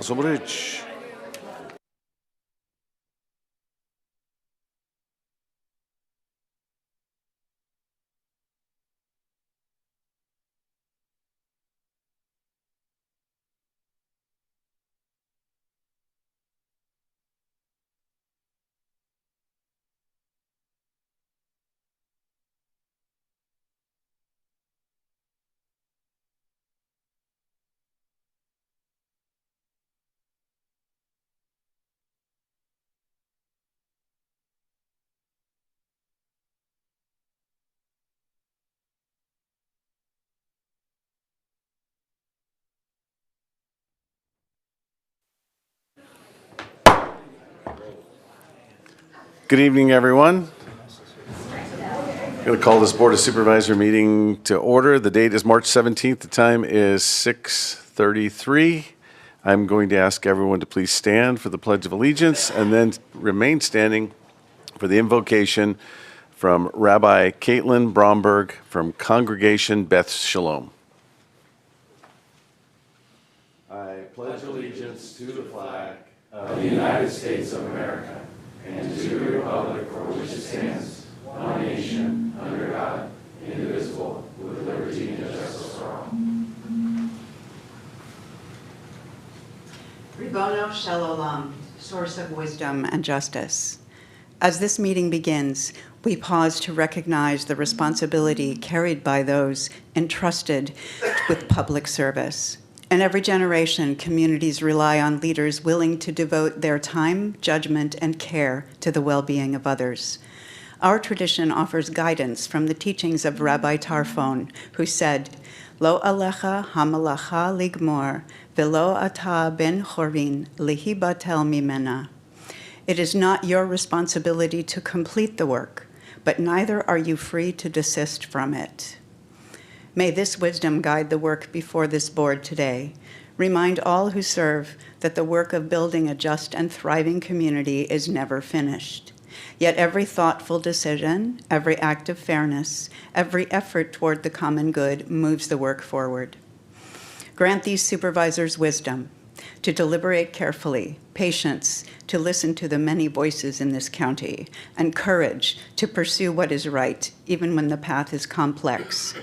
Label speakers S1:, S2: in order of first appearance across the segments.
S1: Osobridge. Good evening, everyone. I'm going to call this Board of Supervisor meeting to order. The date is March 17th. The time is 6:33. I'm going to ask everyone to please stand for the Pledge of Allegiance and then remain standing for the invocation from Rabbi Caitlin Bromberg from Congregation Beth Shalom. I pledge allegiance to the flag
S2: of the United States of America and to the republic for which it stands, one nation, under God, indivisible, with liberty and justice for all.
S3: Ribono Shel Olam, source of wisdom and justice. As this meeting begins, we pause to recognize the responsibility carried by those entrusted with public service. In every generation, communities rely on leaders willing to devote their time, judgment, and care to the well-being of others. Our tradition offers guidance from the teachings of Rabbi Tarfon, who said, Lo alecha hamalacha ligmor, velo ata ben chorin lihibatel mimena. It is not your responsibility to complete the work, but neither are you free to desist from it. May this wisdom guide the work before this board today. Remind all who serve that the work of building a just and thriving community is never finished. Yet every thoughtful decision, every act of fairness, every effort toward the common good moves the work forward. Grant these supervisors wisdom to deliberate carefully, patience to listen to the many voices in this county, and courage to pursue what is right, even when the path is complex.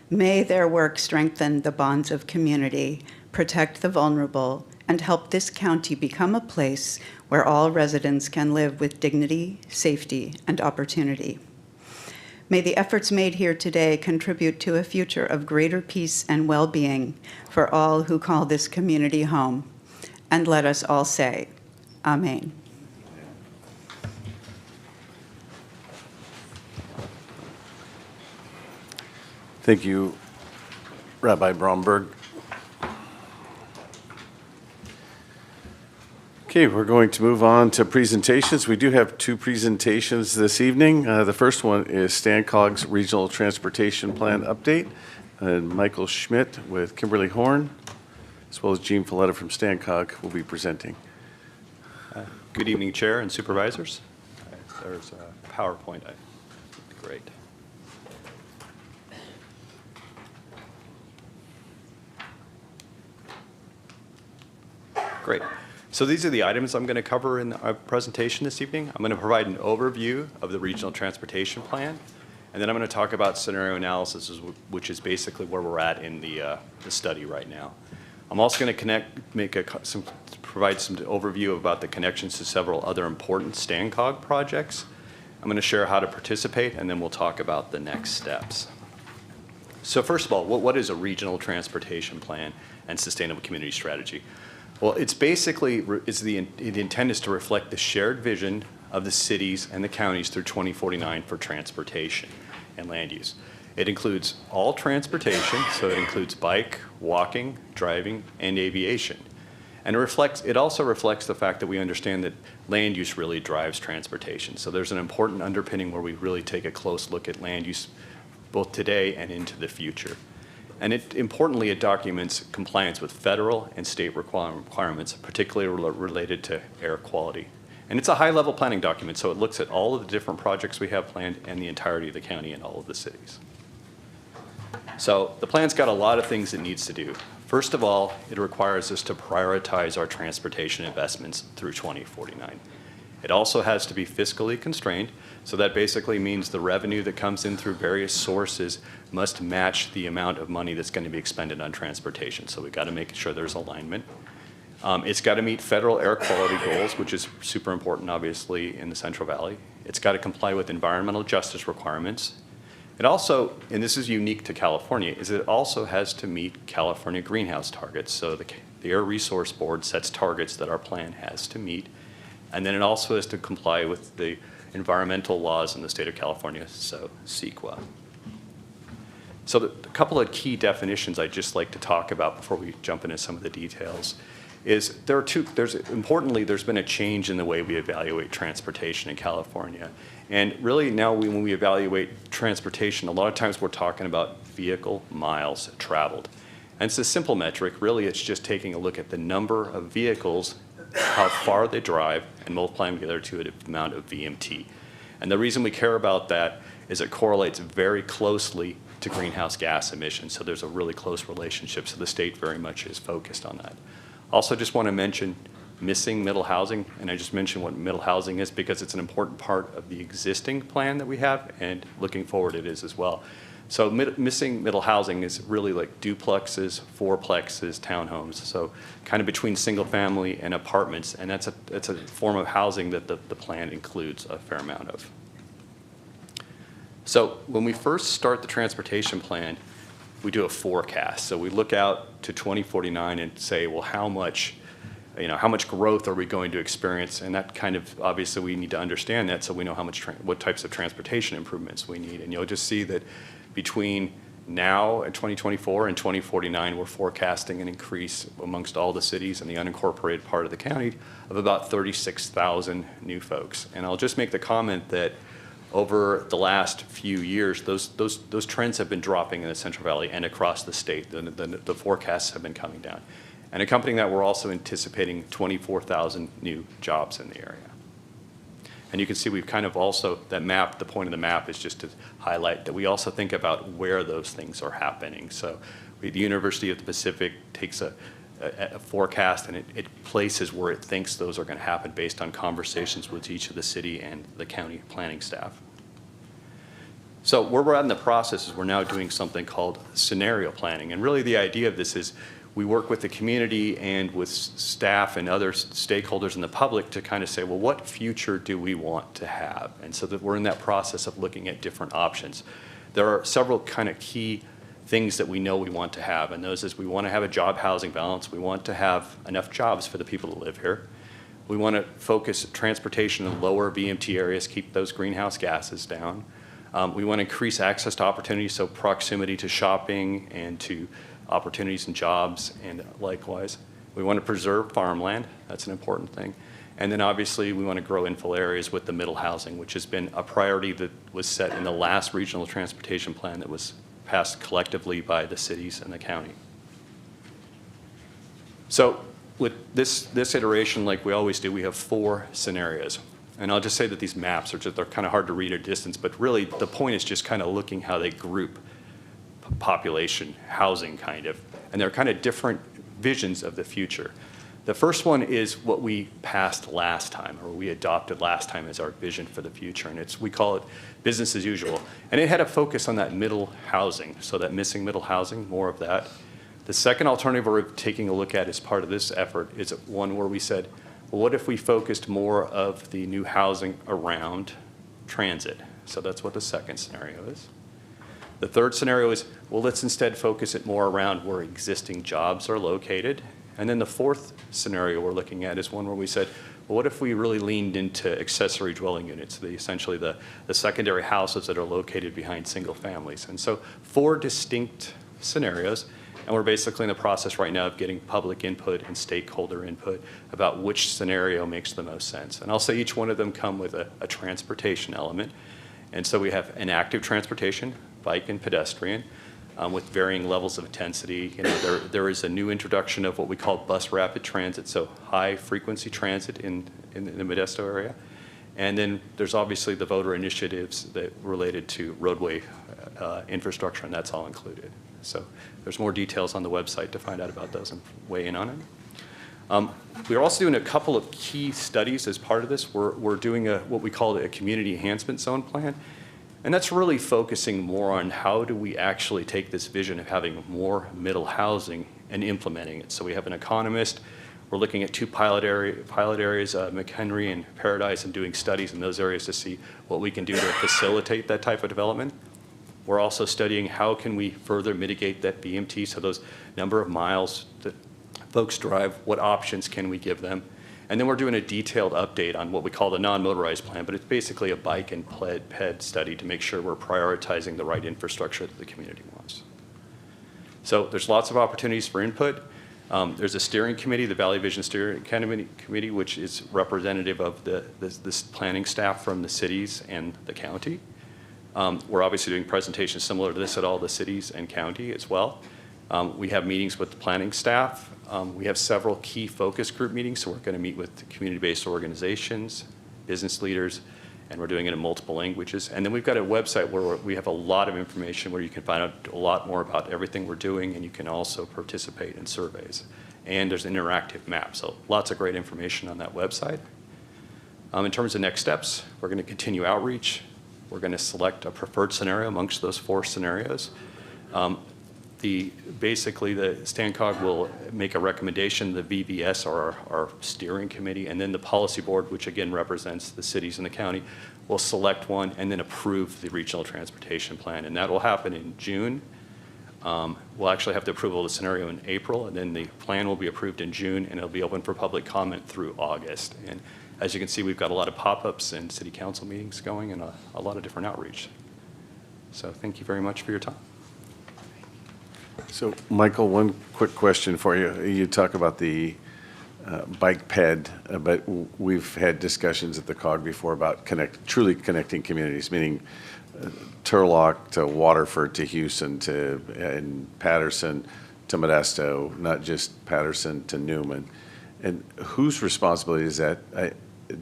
S3: May their work strengthen the bonds of community, protect the vulnerable, and help this county become a place where all residents can live with dignity, safety, and opportunity. May the efforts made here today contribute to a future of greater peace and well-being for all who call this community home. And let us all say, Amen.
S1: Thank you, Rabbi Bromberg. Okay, we're going to move on to presentations. We do have two presentations this evening. The first one is StanCog's Regional Transportation Plan Update, and Michael Schmidt with Kimberly Horn, as well as Gene Folletta from StanCog will be presenting.
S4: Good evening, Chair and Supervisors. There's a PowerPoint. Great. Great. So these are the items I'm going to cover in our presentation this evening. I'm going to provide an overview of the Regional Transportation Plan, and then I'm going to talk about scenario analysis, which is basically where we're at in the study right now. I'm also going to provide some overview about the connections to several other important StanCog projects. I'm going to share how to participate, and then we'll talk about the next steps. So first of all, what is a regional transportation plan and sustainable community strategy? Well, it's basically, the intent is to reflect the shared vision of the cities and the counties through 2049 for transportation and land use. It includes all transportation, so it includes bike, walking, driving, and aviation. And it also reflects the fact that we understand that land use really drives transportation. So there's an important underpinning where we really take a close look at land use both today and into the future. And importantly, it documents compliance with federal and state requirements, particularly related to air quality. And it's a high-level planning document, so it looks at all of the different projects we have planned and the entirety of the county and all of the cities. So the plan's got a lot of things it needs to do. First of all, it requires us to prioritize our transportation investments through 2049. It also has to be fiscally constrained, so that basically means the revenue that comes in through various sources must match the amount of money that's going to be expended on transportation. So we've got to make sure there's alignment. It's got to meet federal air quality goals, which is super important, obviously, in the Central Valley. It's got to comply with environmental justice requirements. It also, and this is unique to California, is it also has to meet California greenhouse targets. So the Air Resource Board sets targets that our plan has to meet. And then it also has to comply with the environmental laws in the state of California, so CEQA. So a couple of key definitions I'd just like to talk about before we jump into some of the details is importantly, there's been a change in the way we evaluate transportation in California. And really now when we evaluate transportation, a lot of times we're talking about vehicle miles traveled. And it's a simple metric. Really, it's just taking a look at the number of vehicles, how far they drive, and multiplying together to the amount of VMT. And the reason we care about that is it correlates very closely to greenhouse gas emissions. So there's a really close relationship. So the state very much is focused on that. Also just want to mention missing middle housing, and I just mentioned what middle housing is because it's an important part of the existing plan that we have, and looking forward it is as well. So missing middle housing is really like duplexes, fourplexes, townhomes, so kind of between single family and apartments, and that's a form of housing that the plan includes a fair amount of. So when we first start the transportation plan, we do a forecast. So we look out to 2049 and say, well, how much growth are we going to experience? And that kind of, obviously we need to understand that so we know what types of transportation improvements we need. And you'll just see that between now and 2024 and 2049, we're forecasting an increase amongst all the cities and the unincorporated part of the county of about 36,000 new folks. And I'll just make the comment that over the last few years, those trends have been dropping in the Central Valley and across the state. The forecasts have been coming down. And accompanying that, we're also anticipating 24,000 new jobs in the area. And you can see we've kind of also, that map, the point of the map is just to highlight that we also think about where those things are happening. So the University of the Pacific takes a forecast and it places where it thinks those are going to happen based on conversations with each of the city and the county planning staff. So where we're at in the process is we're now doing something called scenario planning. And really the idea of this is we work with the community and with staff and other stakeholders in the public to kind of say, well, what future do we want to have? And so that we're in that process of looking at different options. There are several kind of key things that we know we want to have, and those is we want to have a job housing balance. We want to have enough jobs for the people that live here. We want to focus transportation in lower VMT areas, keep those greenhouse gases down. We want to increase access to opportunities, so proximity to shopping and to opportunities and jobs, and likewise. We want to preserve farmland. That's an important thing. And then obviously we want to grow infill areas with the middle housing, which has been a priority that was set in the last regional transportation plan that was passed collectively by the cities and the county. So with this iteration, like we always do, we have 4 scenarios. And I'll just say that these maps they're kind of hard to read at distance, but really the point is just kind of looking how they group population, housing kind of, and they're kind of different visions of the future. The first one is what we passed last time, or we adopted last time as our vision for the future, and we call it business as usual. And it had a focus on that middle housing, so that missing middle housing, more of that. The second alternative we're taking a look at as part of this effort is one where we said, well, what if we focused more of the new housing around transit? So that's what the second scenario is. The third scenario is, well, let's instead focus it more around where existing jobs are located. And then the fourth scenario we're looking at is one where we said, well, what if we really leaned into accessory dwelling units, essentially the secondary houses that are located behind single families. And so 4 distinct scenarios, and we're basically in the process right now of getting public input and stakeholder input about which scenario makes the most sense. And I'll say each one of them come with a transportation element. And so we have an active transportation, bike and pedestrian, with varying levels of intensity. There is a new introduction of what we call bus rapid transit, so high frequency transit in the Modesto area. And then there's obviously the voter initiatives that related to roadway infrastructure, and that's all included. So there's more details on the website to find out about those and weigh in on it. We're also doing a couple of key studies as part of this. We're doing what we call a community enhancement zone plan. And that's really focusing more on how do we actually take this vision of having more middle housing and implementing it. So we have an economist. We're looking at two pilot areas, McHenry and Paradise, and doing studies in those areas to see what we can do to facilitate that type of development. We're also studying how can we further mitigate that BMT, so those number of miles that folks drive, what options can we give them? And then we're doing a detailed update on what we call the non-motorized plan, but it's basically a bike and ped study to make sure we're prioritizing the right infrastructure that the community wants. So there's lots of opportunities for input. There's a steering committee, the Valley Vision Steering Committee, which is representative of this planning staff from the cities and the county. We're obviously doing presentations similar to this at all the cities and county as well. We have meetings with the planning staff. We have several key focus group meetings, so we're going to meet with community-based organizations, business leaders, and we're doing it in multiple languages. And then we've got a website where we have a lot of information where you can find out a lot more about everything we're doing, and you can also participate in surveys. And there's an interactive map, so lots of great information on that website. In terms of next steps, we're going to continue outreach. We're going to select a preferred scenario amongst those 4 scenarios. Basically, the StanCog will make a recommendation, the VBS, or our steering committee, and then the policy board, which again represents the cities and the county, will select one and then approve the regional transportation plan. And that will happen in June. We'll actually have the approval of the scenario in April, and then the plan will be approved in June, and it'll be open for public comment through August. And as you can see, we've got a lot of pop-ups and city council meetings going and a lot of different outreach. So thank you very much for your time.
S1: So, Michael, one quick question for you. You talk about the bike ped, but we've had discussions at the COG before about truly connecting communities, meaning Turlock to Waterford to Houston and Patterson to Modesto, not just Patterson to Newman. And whose responsibility is that?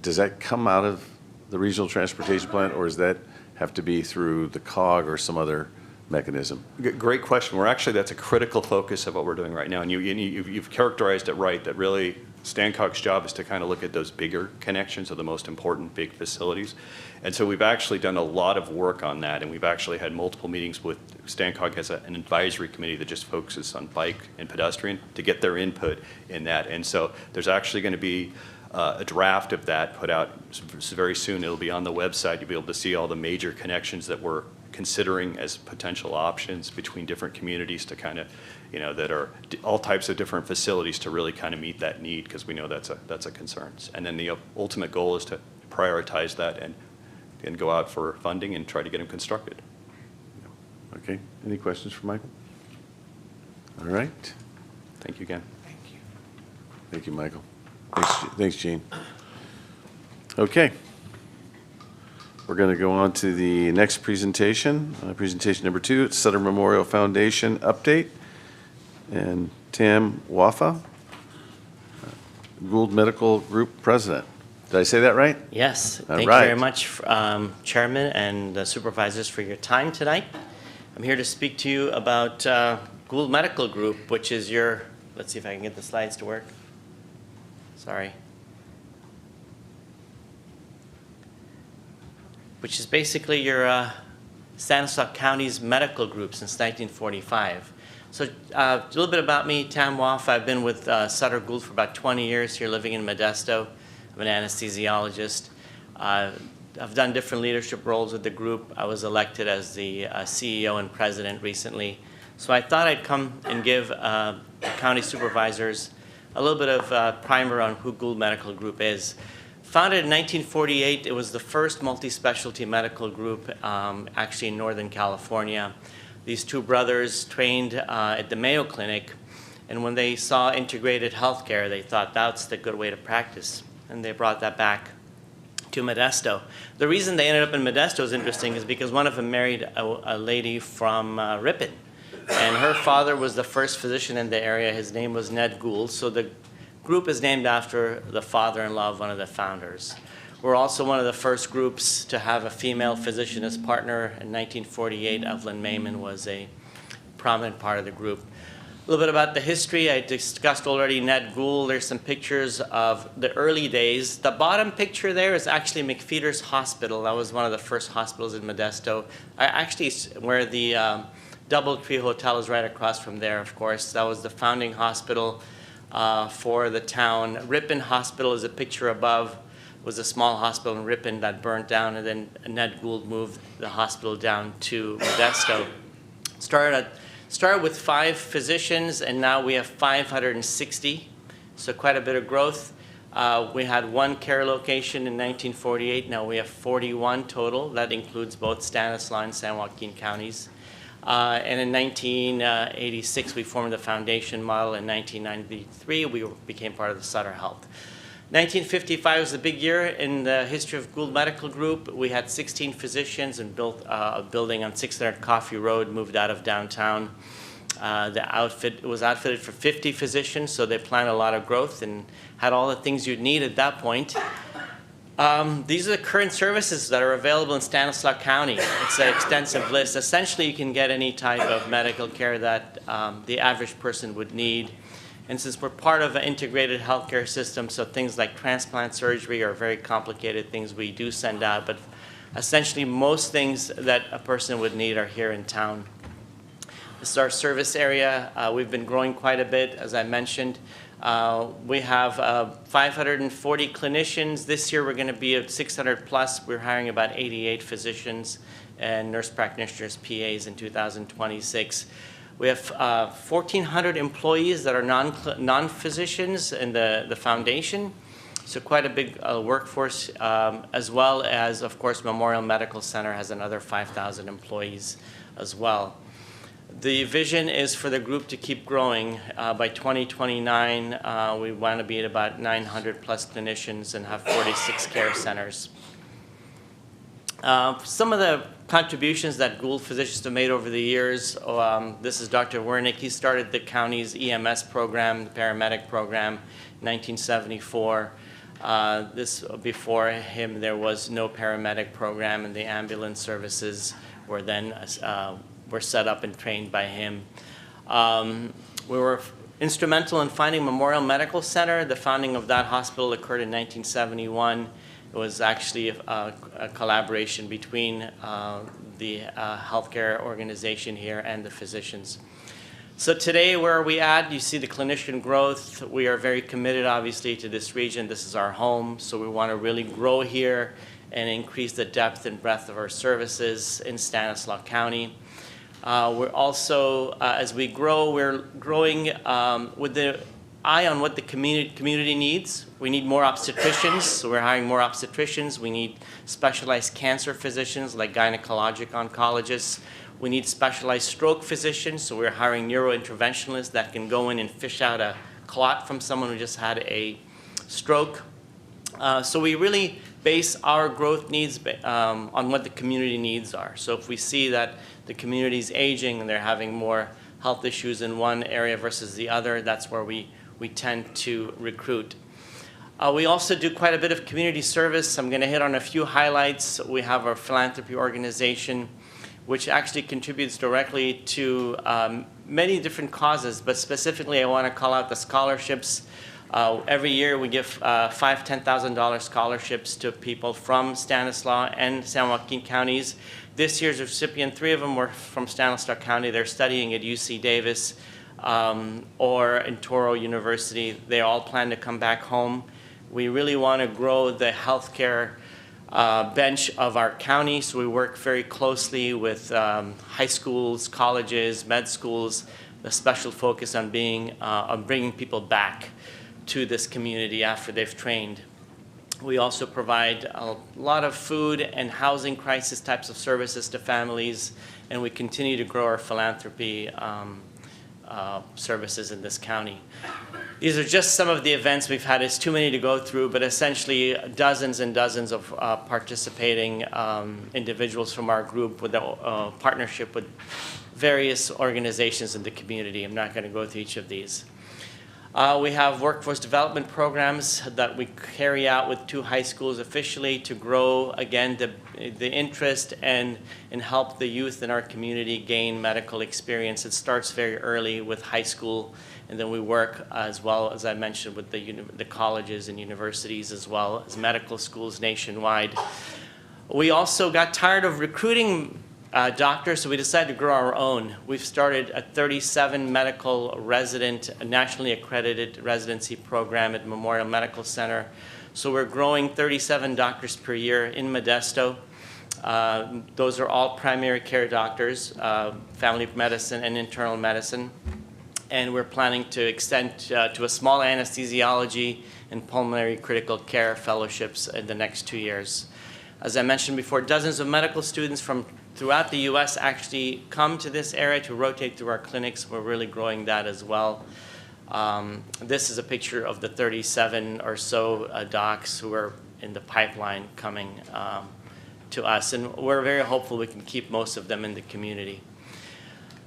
S1: Does that come out of the regional transportation plan, or does that have to be through the COG or some other mechanism?
S4: Great question. That's a critical focus of what we're doing right now. And you've characterized it right, that really StanCog's job is to kind of look at those bigger connections of the most important big facilities. And so we've actually done a lot of work on that, and we've actually had multiple meetings with StanCog has an advisory committee that just focuses on bike and pedestrian to get their input in that. And so there's actually going to be a draft of that put out very soon. It'll be on the website. You'll be able to see all the major connections that we're considering as potential options between different communities to kind of, that are all types of different facilities to really kind of meet that need, because we know that's a concern. And then the ultimate goal is to prioritize that and go out for funding and try to get them constructed.
S1: Okay. Any questions for Michael? All right.
S4: Thank you again.
S1: Thank you, Michael. Thanks, Gene. Okay. We're going to go on to the next presentation, presentation number 2, Sutter Memorial Foundation update. And Tam Waffa, Gould Medical Group President. Did I say that right?
S5: Yes.
S1: All
S5: Thank you
S1: right.
S5: very much, Chairman and the supervisors, for your time tonight. I'm here to speak to you about Gould Medical Group, which is your, let's see if I can get the slides to work. Sorry. Which is basically your Stanislaus County's medical group since 1945. So a little bit about me, Tam Waffa. I've been with Sutter Gould for about 20 years here living in Modesto. I'm an anesthesiologist. I've done different leadership roles with the group. I was elected as the CEO and president recently. So I thought I'd come and give county supervisors a little bit of primer on who Gould Medical Group is. Founded in 1948, it was the first multi-specialty medical group actually in Northern California. These two brothers trained at the Mayo Clinic, and when they saw integrated healthcare, they thought that's the good way to practice, and they brought that back to Modesto. The reason they ended up in Modesto is interesting is because one of them married a lady from Ripon, and her father was the first physician in the area. His name was Ned Gould, so the group is named after the father-in-law of one of the founders. We're also one of the first groups to have a female physician as partner. In 1948, Evelyn Mayman was a prominent part of the group. A little bit about the history. I discussed already Ned Gould. There's some pictures of the early days. The bottom picture there is actually McFeeters Hospital. That was one of the first hospitals in Modesto. Where the Doubletree Hotel is right across from there, of course. That was the founding hospital for the town. Ripon Hospital is a picture above. It was a small hospital in Ripon that burnt down, and then Ned Gould moved the hospital down to Modesto. Started with 5 physicians, and now we have 560, so quite a bit of growth. We had 1 care location in 1948. Now we have 41 total. That includes both Stanislaus and San Joaquin counties. And in 1986, we formed the foundation model. In 1993, we became part of the Sutter Health. 1955 was a big year in the history of Gould Medical Group. We had 16 physicians and built a building on 600 Coffee Road, moved out of downtown. It was outfitted for 50 physicians, so they planned a lot of growth and had all the things you'd need at that point. These are the current services that are available in Stanislaus County. It's an extensive list. Essentially, you can get any type of medical care that the average person would need. And since we're part of an integrated healthcare system, so things like transplant surgery are very complicated things we do send out, but essentially most things that a person would need are here in town. This is our service area. We've been growing quite a bit, as I mentioned. We have 540 clinicians. This year we're going to be at 600 plus. We're hiring about 88 physicians and nurse practitioners, PAs in 2026. We have 1,400 employees that are non-physicians in the foundation, so quite a big workforce, as well as, of course, Memorial Medical Center has another 5,000 employees as well. The vision is for the group to keep growing. By 2029, we want to be at about 900 plus clinicians and have 46 care centers. Some of the contributions that Gould physicians have made over the years, this is Dr. Wernick. He started the county's EMS program, the paramedic program, in 1974. Before him, there was no paramedic program, and the ambulance services were then were set up and trained by him. We were instrumental in finding Memorial Medical Center. The founding of that hospital occurred in 1971. It was actually a collaboration between the healthcare organization here and the physicians. So today, where are we at? You see the clinician growth. We are very committed, obviously, to this region. This is our home, so we want to really grow here and increase the depth and breadth of our services in Stanislaus County. We're also, as we grow, we're growing with the eye on what the community needs. We need more obstetricians, so we're hiring more obstetricians. We need specialized cancer physicians like gynecologic oncologists. We need specialized stroke physicians, so we're hiring neurointerventionalists that can go in and fish out a clot from someone who just had a stroke. So we really base our growth needs on what the community needs are. So if we see that the community is aging and they're having more health issues in one area versus the other, that's where we tend to recruit. We also do quite a bit of community service. I'm going to hit on a few highlights. We have our philanthropy organization, which actually contributes directly to many different causes, but specifically I want to call out the scholarships. Every year we give $5,000, $10,000 scholarships to people from Stanislaus and San Joaquin counties. This year's recipient, 3 of them were from Stanislaus County. They're studying at UC Davis or in Touro University. They all plan to come back home. We really want to grow the healthcare bench of our county, so we work very closely with high schools, colleges, med schools, the special focus on bringing people back to this community after they've trained. We also provide a lot of food and housing crisis types of services to families, and we continue to grow our philanthropy services in this county. These are just some of the events we've had. It's too many to go through, but essentially dozens and dozens of participating individuals from our group with a partnership with various organizations in the community. I'm not going to go through each of these. We have workforce development programs that we carry out with 2 high schools officially to grow, again, the interest and help the youth in our community gain medical experience. It starts very early with high school, and then we work as well, as I mentioned, with the colleges and universities as well as medical schools nationwide. We also got tired of recruiting doctors, so we decided to grow our own. We've started a 37 medical resident, a nationally accredited residency program at Memorial Medical Center. So we're growing 37 doctors per year in Modesto. Those are all primary care doctors, family medicine and internal medicine. And we're planning to extend to a small anesthesiology and pulmonary critical care fellowships in the next 2 years. As I mentioned before, dozens of medical students from throughout the U.S. actually come to this area to rotate through our clinics. We're really growing that as well. This is a picture of the 37 or so docs who are in the pipeline coming to us. And we're very hopeful we can keep most of them in the community.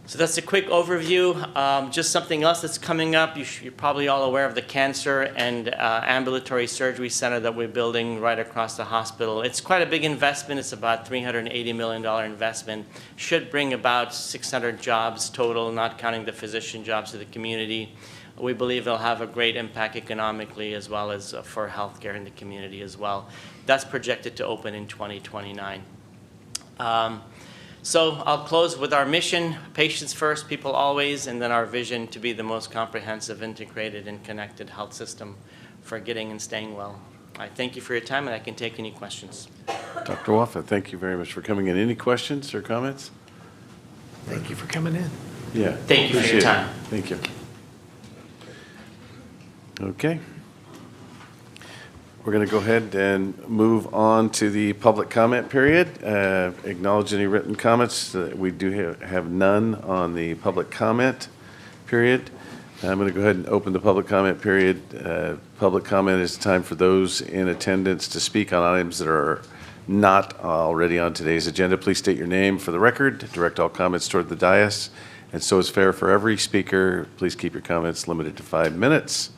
S5: So that's a quick overview. Just something else that's coming up. You're probably all aware of the cancer and ambulatory surgery center that we're building right across the hospital. It's quite a big investment. It's about $380 million investment. Should bring about 600 jobs total, not counting the physician jobs to the community. We believe it'll have a great impact economically as well as for healthcare in the community as well. That's projected to open in 2029. So I'll close with our mission, patients first, people always, and then our vision to be the most comprehensive, integrated, and connected health system for getting and staying well. I thank you for your time, and I can take any questions.
S1: Dr. Waffa, thank you very much for coming in. Any questions or comments?
S6: Thank you for coming in.
S1: Yeah.
S5: Thank you for your
S1: appreciate it.
S5: time.
S1: Thank you. Okay. We're going to go ahead and move on to the public comment period. Acknowledge any written comments. We do have none on the public comment period. I'm going to go ahead and open the public comment period. Public comment is time for those in attendance to speak on items that are not already on today's agenda. Please state your name for the record. Direct all comments toward the dais. And so is fair for every speaker. Please keep your comments limited to 5 minutes.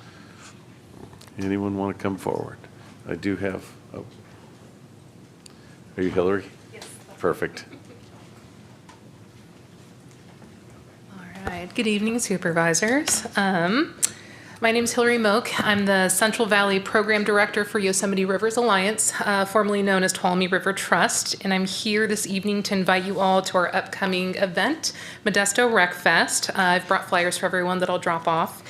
S1: Anyone want to come forward? I do have, oh. Are you Hillary?
S7: Yes.
S1: Perfect.
S7: All right. Good evening, supervisors. My name is Hillary Moak. I'm the Central Valley Program Director for Yosemite Rivers Alliance, formerly known as Tuolumne River Trust, and I'm here this evening to invite you all to our upcoming event, Modesto Rec Fest. I've brought flyers for everyone that I'll drop off.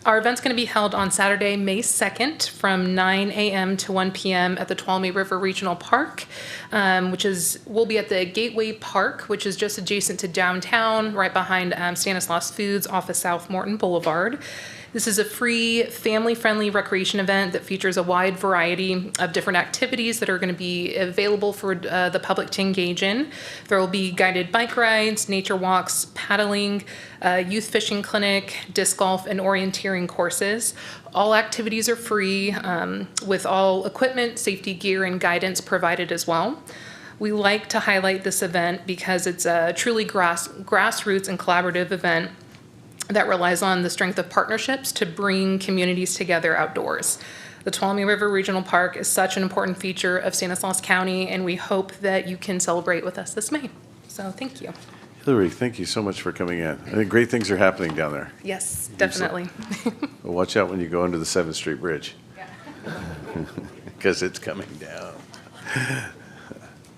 S7: Our event's going to be held on Saturday, May 2nd from 9 a.m. to 1 p.m. at the Tuolumne River Regional Park, we'll be at the Gateway Park, which is just adjacent to downtown, right behind Stanislaus Foods off of South Morton Boulevard. This is a free, family-friendly recreation event that features a wide variety of different activities that are going to be available for the public to engage in. There will be guided bike rides, nature walks, paddling, youth fishing clinic, disc golf, and orienteering courses. All activities are free, with all equipment, safety gear, and guidance provided as well. We like to highlight this event because it's a truly grassroots and collaborative event that relies on the strength of partnerships to bring communities together outdoors. The Tuolumne River Regional Park is such an important feature of Stanislaus County, and we hope that you can celebrate with us this May. So thank you.
S1: Hillary, thank you so much for coming in. I think great things are happening down there.
S7: Yes, definitely.
S1: Well, watch out when you go under the 7th Street Bridge. Because it's coming down.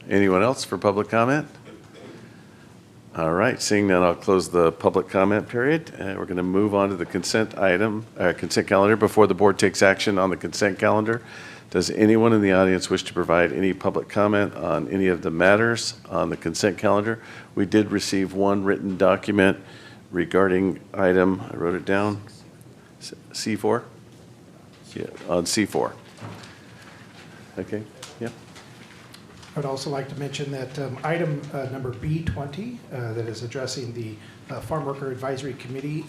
S1: Anyone else for public comment? All right, seeing none, I'll close the public comment period. We're going to move on to the consent calendar. Before the board takes action on the consent calendar, does anyone in the audience wish to provide any public comment on any of the matters on the consent calendar? We did receive one written document regarding item, I wrote it down, C4? Yeah, on C4. Okay, yeah.
S6: I would also like to mention that item number B20 that is addressing the Farm Worker Advisory Committee,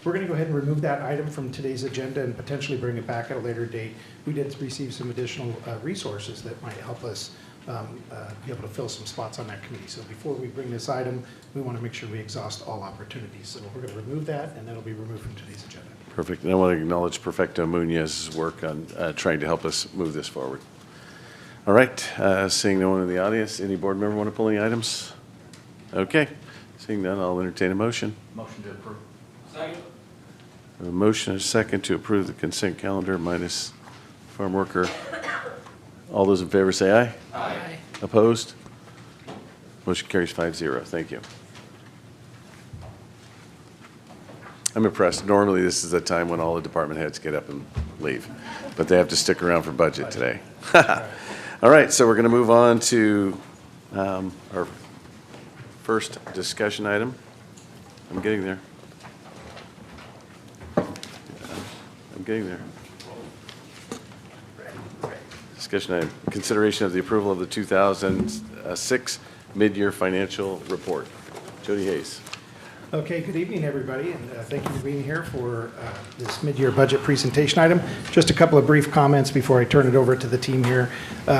S6: we're going to go ahead and remove that item from today's agenda and potentially bring it back at a later date. We did receive some additional resources that might help us be able to fill some spots on that committee. So before we bring this item, we want to make sure we exhaust all opportunities. So we're going to remove that, and that'll be removed from today's agenda.
S1: Perfect. And I want to acknowledge Perfecto Munoz's work on trying to help us move this forward. All right, seeing no one in the audience, any board member want to pull any items? Okay, seeing none, I'll entertain a motion.
S2: Motion to approve.
S1: A motion and a second to approve the consent calendar minus farm worker. All those in favor say aye.
S2: Aye.
S1: Opposed? Motion carries 5-0. Thank you. I'm impressed. Normally, this is the time when all the department heads get up and leave, but they have to stick around for budget today. All right, so we're going to move on to our first discussion item. I'm getting there. I'm getting there. Discussion item, consideration of the approval of the 2006 mid-year financial report. Jody Hayes.
S6: Okay, good evening, everybody, and thank you for being here for this mid-year budget presentation item. Just a couple of brief comments before I turn it over to the team here.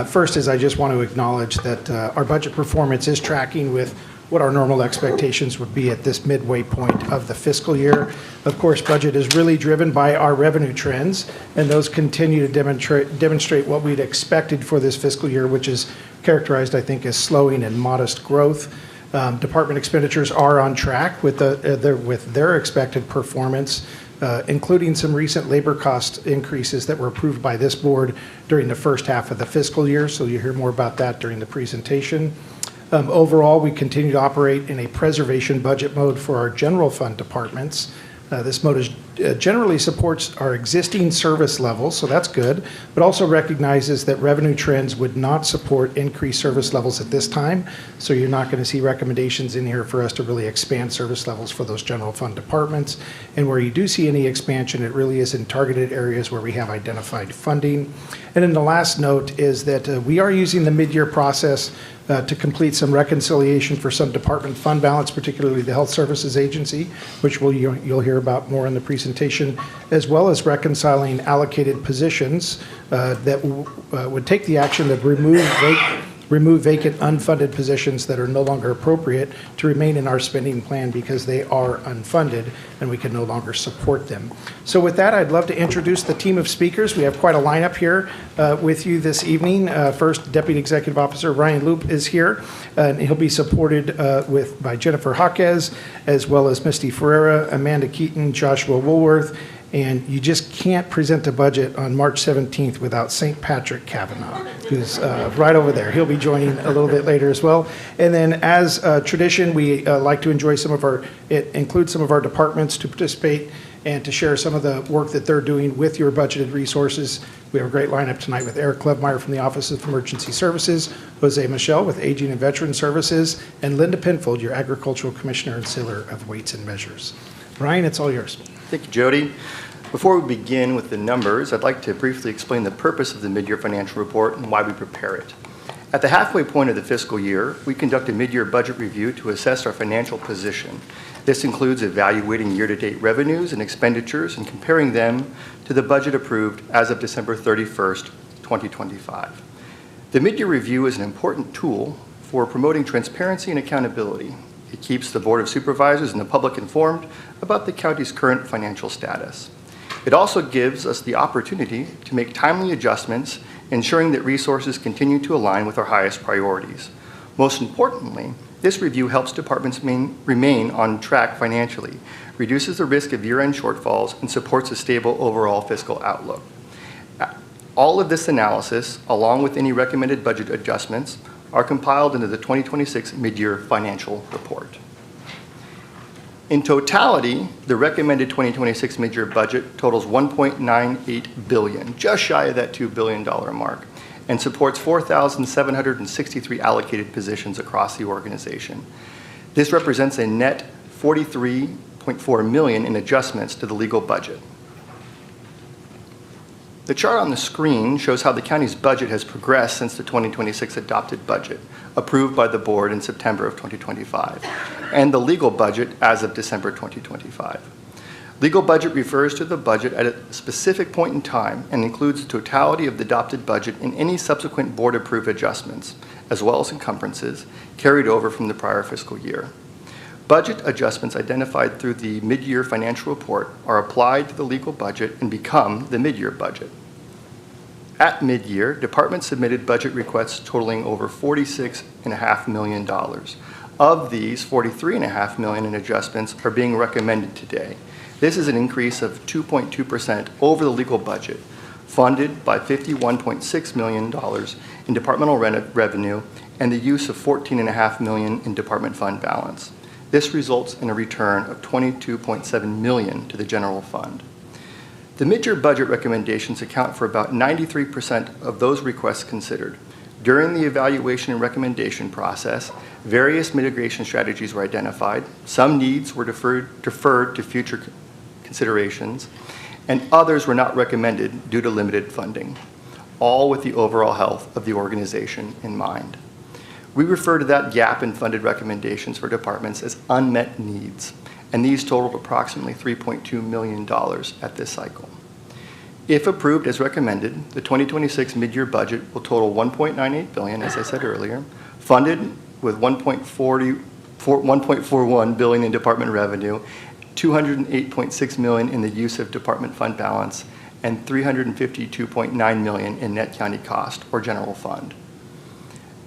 S6: First is I just want to acknowledge that our budget performance is tracking with what our normal expectations would be at this midway point of the fiscal year. Of course, budget is really driven by our revenue trends, and those continue to demonstrate what we'd expected for this fiscal year, which is characterized, I think, as slowing and modest growth. Department expenditures are on track with their expected performance, including some recent labor cost increases that were approved by this board during the first half of the fiscal year. So you'll hear more about that during the presentation. Overall, we continue to operate in a preservation budget mode for our general fund departments. This mode generally supports our existing service levels, so that's good, but also recognizes that revenue trends would not support increased service levels at this time. So you're not going to see recommendations in here for us to really expand service levels for those general fund departments. And where you do see any expansion, it really is in targeted areas where we have identified funding. And then the last note is that we are using the mid-year process to complete some reconciliation for some department fund balance, particularly the Health Services Agency, which you'll hear about more in the presentation, as well as reconciling allocated positions that would take the action of remove vacant unfunded positions that are no longer appropriate to remain in our spending plan because they are unfunded and we can no longer support them. So with that, I'd love to introduce the team of speakers. We have quite a lineup here with you this evening. First, Deputy Executive Officer Ryan Loop is here, and he'll be supported by Jennifer Jaquez, as well as Misty Ferreira, Amanda Keaton, Joshua Woolworth, and you just can't present a budget on March 17th without St. Patrick Kavanaugh, who's right over there. He'll be joining a little bit later as well. And then as tradition, we like to enjoy it includes some of our departments to participate and to share some of the work that they're doing with your budgeted resources. We have a great lineup tonight with Eric Klevmeyer from the Office of Emergency Services, Jose Michel with Aging and Veteran Services, and Linda Penfold, your Agricultural Commissioner and Sealer of Weights and Measures. Ryan, it's all yours.
S8: Thank you, Jody. Before we begin with the numbers, I'd like to briefly explain the purpose of the mid-year financial report and why we prepare it. At the halfway point of the fiscal year, we conduct a mid-year budget review to assess our financial position. This includes evaluating year-to-date revenues and expenditures and comparing them to the budget approved as of December 31st, 2025. The mid-year review is an important tool for promoting transparency and accountability. It keeps the Board of Supervisors and the public informed about the county's current financial status. It also gives us the opportunity to make timely adjustments, ensuring that resources continue to align with our highest priorities. Most importantly, this review helps departments remain on track financially, reduces the risk of year-end shortfalls, and supports a stable overall fiscal outlook. All of this analysis, along with any recommended budget adjustments, are compiled into the 2026 mid-year financial report. In totality, the recommended 2026 mid-year budget totals $1.98 billion, just shy of that $2 billion mark, and supports 4,763 allocated positions across the organization. This represents a net $43.4 million in adjustments to the legal budget. The chart on the screen shows how the county's budget has progressed since the 2026 adopted budget, approved by the board in September of 2025, and the legal budget as of December 2025. Legal budget refers to the budget at a specific point in time and includes the totality of the adopted budget and any subsequent board-approved adjustments, as well as encumbrances, carried over from the prior fiscal year. Budget adjustments identified through the mid-year financial report are applied to the legal budget and become the mid-year budget. At mid-year, departments submitted budget requests totaling over $46.5 million. Of these, $43.5 million in adjustments are being recommended today. This is an increase of 2.2% over the legal budget, funded by $51.6 million in departmental revenue and the use of $14.5 million in department fund balance. This results in a return of $22.7 million to the general fund. The mid-year budget recommendations account for about 93% of those requests considered. During the evaluation and recommendation process, various mitigation strategies were identified. Some needs were deferred to future considerations, and others were not recommended due to limited funding, all with the overall health of the organization in mind. We refer to that gap in funded recommendations for departments as unmet needs, and these totaled approximately $3.2 million at this cycle. If approved as recommended, the 2026 mid-year budget will total $1.98 billion, as I said earlier, funded with $1.41 billion in department revenue, $208.6 million in the use of department fund balance, and $352.9 million in net county cost or general fund.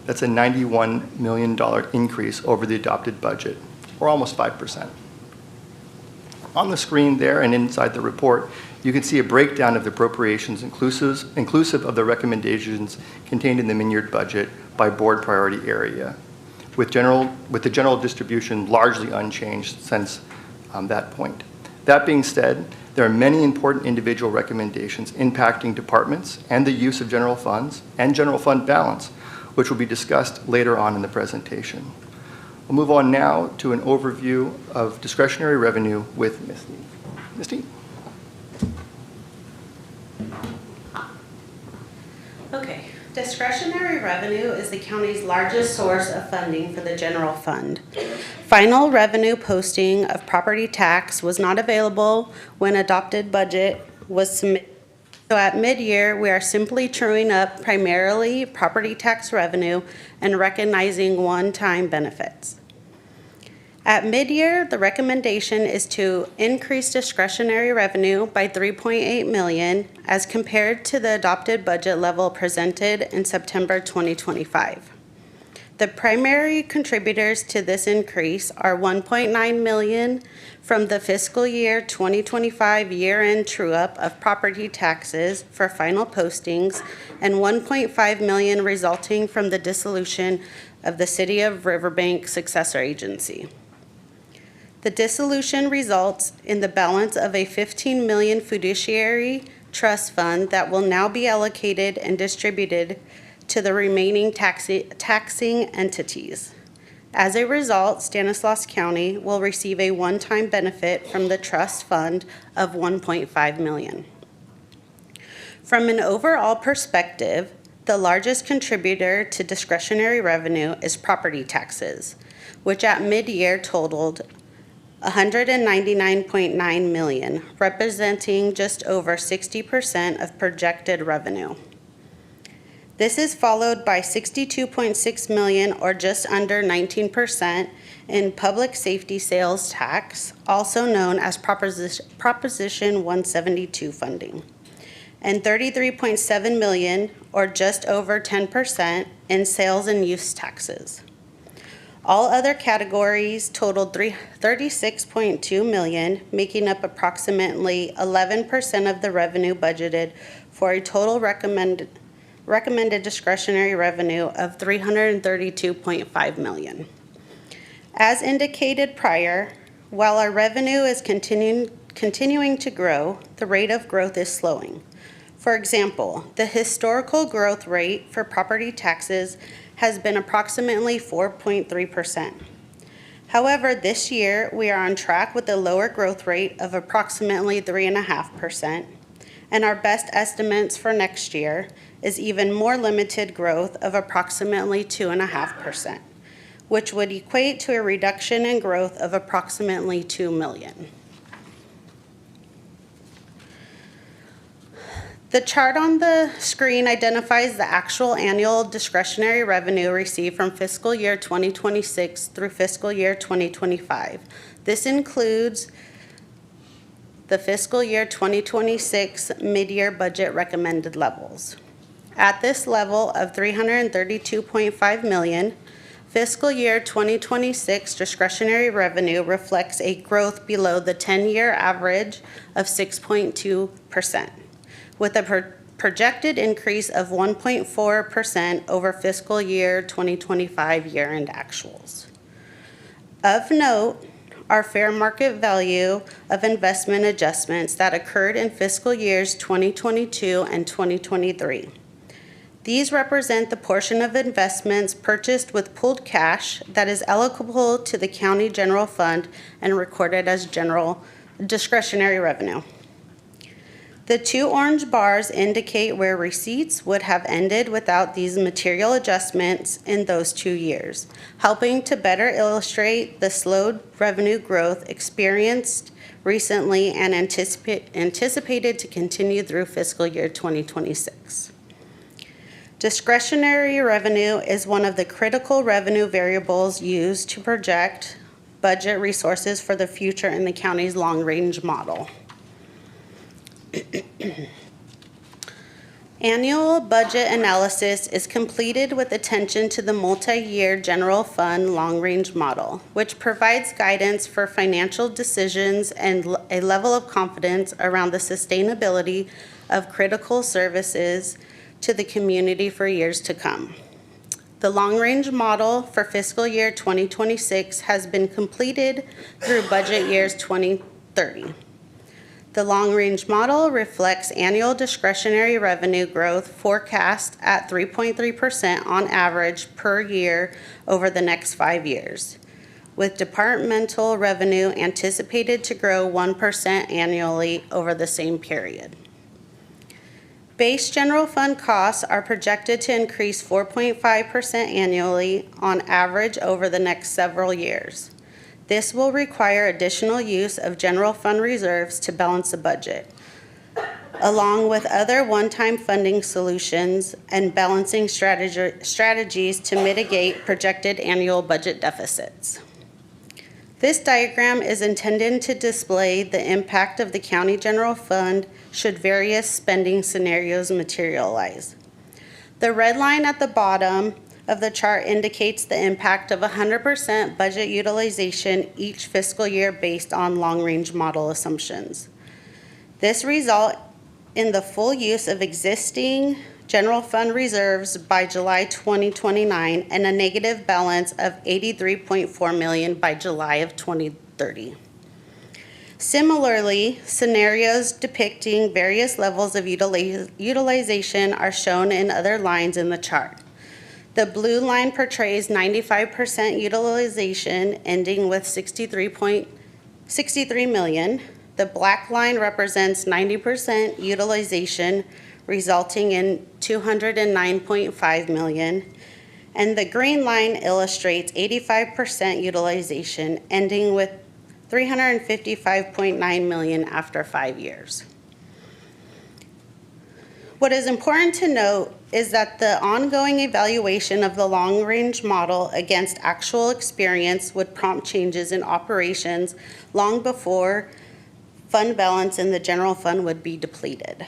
S8: That's a $91 million increase over the adopted budget, or almost 5%. On the screen there and inside the report, you can see a breakdown of the appropriations inclusive of the recommendations contained in the mid-year budget by board priority area, with the general distribution largely unchanged since that point. That being said, there are many important individual recommendations impacting departments and the use of general funds and general fund balance, which will be discussed later on in the presentation. We'll move on now to an overview of discretionary revenue with Misty. Misty?
S9: Okay, discretionary revenue is the county's largest source of funding for the general fund. Final revenue posting of property tax was not available when adopted budget was submitted. So at mid-year, we are simply truing up primarily property tax revenue and recognizing one-time benefits. At mid-year, the recommendation is to increase discretionary revenue by $3.8 million as compared to the adopted budget level presented in September 2025. The primary contributors to this increase are $1.9 million from the fiscal year 2025 year-end true-up of property taxes for final postings and $1.5 million resulting from the dissolution of the City of Riverbank Successor Agency. The dissolution results in the balance of a $15 million fiduciary trust fund that will now be allocated and distributed to the remaining taxing entities. As a result, Stanislaus County will receive a one-time benefit from the trust fund of $1.5 million. From an overall perspective, the largest contributor to discretionary revenue is property taxes, which at mid-year totaled $199.9 million, representing just over 60% of projected revenue. This is followed by $62.6 million, or just under 19%, in public safety sales tax, also known as Proposition 172 funding, and $33.7 million, or just over 10%, in sales and use taxes. All other categories totaled $36.2 million, making up approximately 11% of the revenue budgeted for a total recommended discretionary revenue of $332.5 million. As indicated prior, while our revenue is continuing to grow, the rate of growth is slowing. For example, the historical growth rate for property taxes has been approximately 4.3%. However, this year we are on track with a lower growth rate of approximately 3.5%, and our best estimates for next year is even more limited growth of approximately 2.5%, which would equate to a reduction in growth of approximately $2 million. The chart on the screen identifies the actual annual discretionary revenue received from fiscal year 2026 through fiscal year 2025. This includes the fiscal year 2026 mid-year budget recommended levels. At this level of $332.5 million, fiscal year 2026 discretionary revenue reflects a growth below the 10-year average of 6.2%, with a projected increase of 1.4% over fiscal year 2025 year-end actuals. Of note, our fair market value of investment adjustments that occurred in fiscal years 2022 and 2023. These represent the portion of investments purchased with pooled cash that is eligible to the county general fund and recorded as general discretionary revenue. The two orange bars indicate where receipts would have ended without these material adjustments in those 2 years, helping to better illustrate the slowed revenue growth experienced recently and anticipated to continue through fiscal year 2026. Discretionary revenue is one of the critical revenue variables used to project budget resources for the future in the county's long-range model. Annual budget analysis is completed with attention to the multi-year general fund long-range model, which provides guidance for financial decisions and a level of confidence around the sustainability of critical services to the community for years to come. The long-range model for fiscal year 2026 has been completed through budget years 2030. The long-range model reflects annual discretionary revenue growth forecast at 3.3% on average per year over the next 5 years, with departmental revenue anticipated to grow 1% annually over the same period. Base general fund costs are projected to increase 4.5% annually on average over the next several years. This will require additional use of general fund reserves to balance the budget, along with other one-time funding solutions and balancing strategies to mitigate projected annual budget deficits. This diagram is intended to display the impact of the county general fund should various spending scenarios materialize. The red line at the bottom of the chart indicates the impact of 100% budget utilization each fiscal year based on long-range model assumptions. This results in the full use of existing general fund reserves by July 2029 and a negative balance of $83.4 million by July of 2030. Similarly, scenarios depicting various levels of utilization are shown in other lines in the chart. The blue line portrays 95% utilization ending with $63 million. The black line represents 90% utilization resulting in $209.5 million. And the green line illustrates 85% utilization ending with $355.9 million after 5 years. What is important to note is that the ongoing evaluation of the long-range model against actual experience would prompt changes in operations long before fund balance in the general fund would be depleted.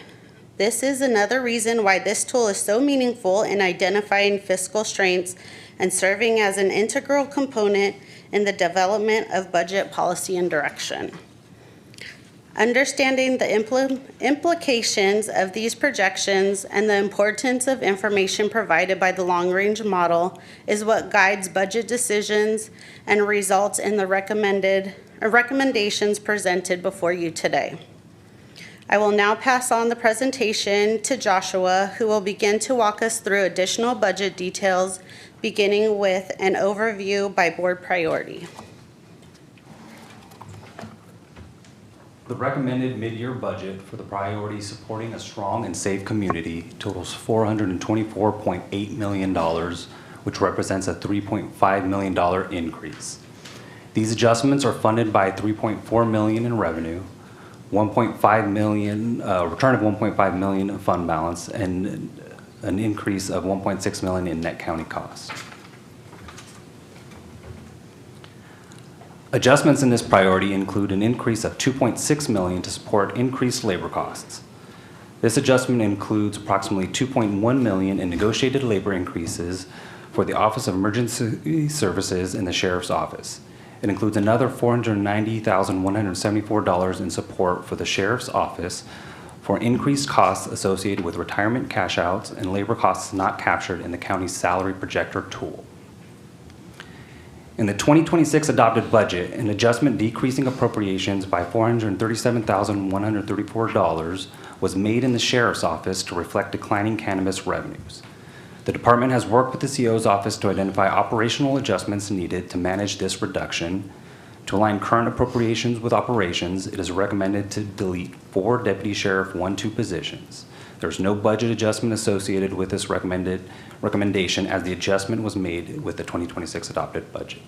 S9: This is another reason why this tool is so meaningful in identifying fiscal strengths and serving as an integral component in the development of budget policy and direction. Understanding the implications of these projections and the importance of information provided by the long-range model is what guides budget decisions and results in the recommendations presented before you today. I will now pass on the presentation to Joshua, who will begin to walk us through additional budget details, beginning with an overview by board priority.
S10: The recommended mid-year budget for the priority supporting a strong and safe community totals $424.8 million, which represents a $3.5 million increase. These adjustments are funded by $3.4 million in revenue, 1.5 million, return of 1.5 million of fund balance, and an increase of 1.6 million in net county costs. Adjustments in this priority include an increase of 2.6 million to support increased labor costs. This adjustment includes approximately 2.1 million in negotiated labor increases for the Office of Emergency Services in the Sheriff's Office. It includes another $490,174 in support for the Sheriff's Office for increased costs associated with retirement cash outs and labor costs not captured in the county's salary projector tool. In the 2026 adopted budget, an adjustment decreasing appropriations by $437,134 was made in the Sheriff's Office to reflect declining cannabis revenues. The department has worked with the CO's office to identify operational adjustments needed to manage this reduction. To align current appropriations with operations, it is recommended to delete 4 Deputy Sheriff 1-2 positions. There's no budget adjustment associated with this recommendation as the adjustment was made with the 2026 adopted budget.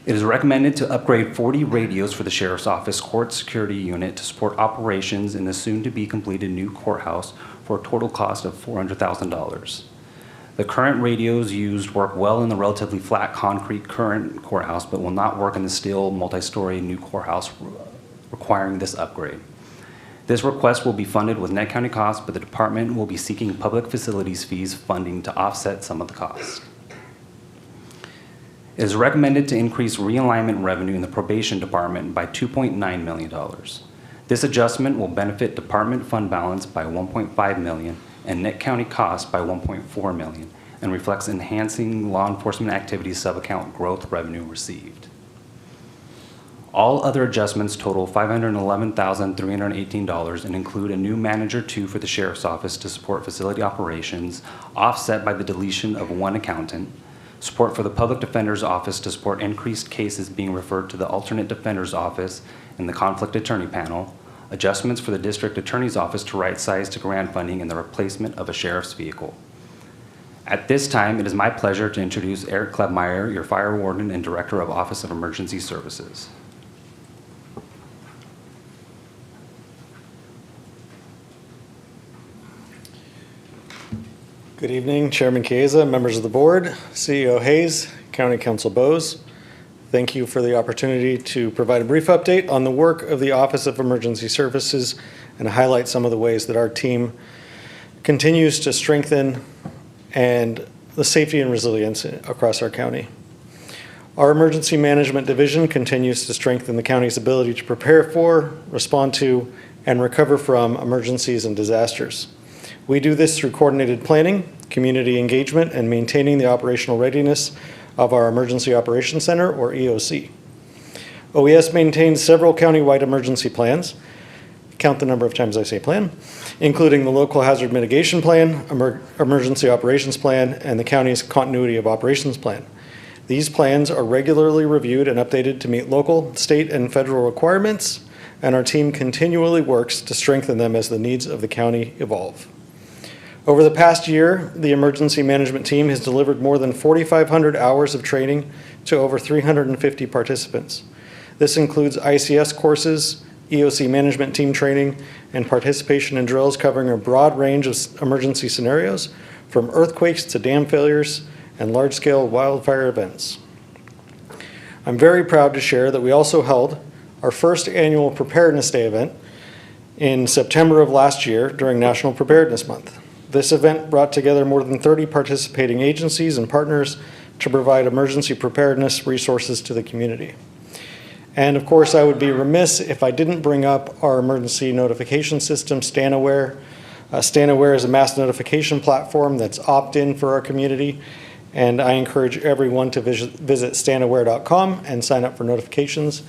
S10: It is recommended to upgrade 40 radios for the Sheriff's Office Court Security Unit to support operations in the soon-to-be completed new courthouse for a total cost of $400,000. The current radios used work well in the relatively flat concrete current courthouse, but will not work in the steel multi-story new courthouse, requiring this upgrade. This request will be funded with net county costs, but the department will be seeking public facilities fees funding to offset some of the costs. It is recommended to increase realignment revenue in the probation department by $2.9 million. This adjustment will benefit department fund balance by $1.5 million and net county costs by $1.4 million and reflects enhancing law enforcement activities sub-account growth revenue received. All other adjustments total $511,318 and include a new manager 2 for the Sheriff's Office to support facility operations, offset by the deletion of 1 accountant, support for the Public Defender's Office to support increased cases being referred to the Alternate Defender's Office and the Conflict Attorney Panel, adjustments for the District Attorney's Office to right size to grant funding, and the replacement of a sheriff's vehicle. At this time, it is my pleasure to introduce Eric Klebmeyer, your Fire Warden and Director of Office of Emergency Services.
S11: Good evening, Chairman Chiesa, members of the board, CEO Hayes, County Council Bowes. Thank you for the opportunity to provide a brief update on the work of the Office of Emergency Services and highlight some of the ways that our team continues to strengthen and the safety and resilience across our county. Our Emergency Management Division continues to strengthen the county's ability to prepare for, respond to, and recover from emergencies and disasters. We do this through coordinated planning, community engagement, and maintaining the operational readiness of our Emergency Operations Center, or EOC. OES maintains several countywide emergency plans, count the number of times I say plan, including the Local Hazard Mitigation Plan, Emergency Operations Plan, and the county's Continuity of Operations Plan. These plans are regularly reviewed and updated to meet local, state, and federal requirements, and our team continually works to strengthen them as the needs of the county evolve. Over the past year, the emergency management team has delivered more than 4,500 hours of training to over 350 participants. This includes ICS courses, EOC management team training, and participation in drills covering a broad range of emergency scenarios, from earthquakes to dam failures and large-scale wildfire events. I'm very proud to share that we also held our first annual Preparedness Day event in September of last year during National Preparedness Month. This event brought together more than 30 participating agencies and partners to provide emergency preparedness resources to the community. And of course, I would be remiss if I didn't bring up our emergency notification system, StanAware. StanAware is a mass notification platform that's opt-in for our community, and I encourage everyone to visit stanaware.com and sign up for notifications.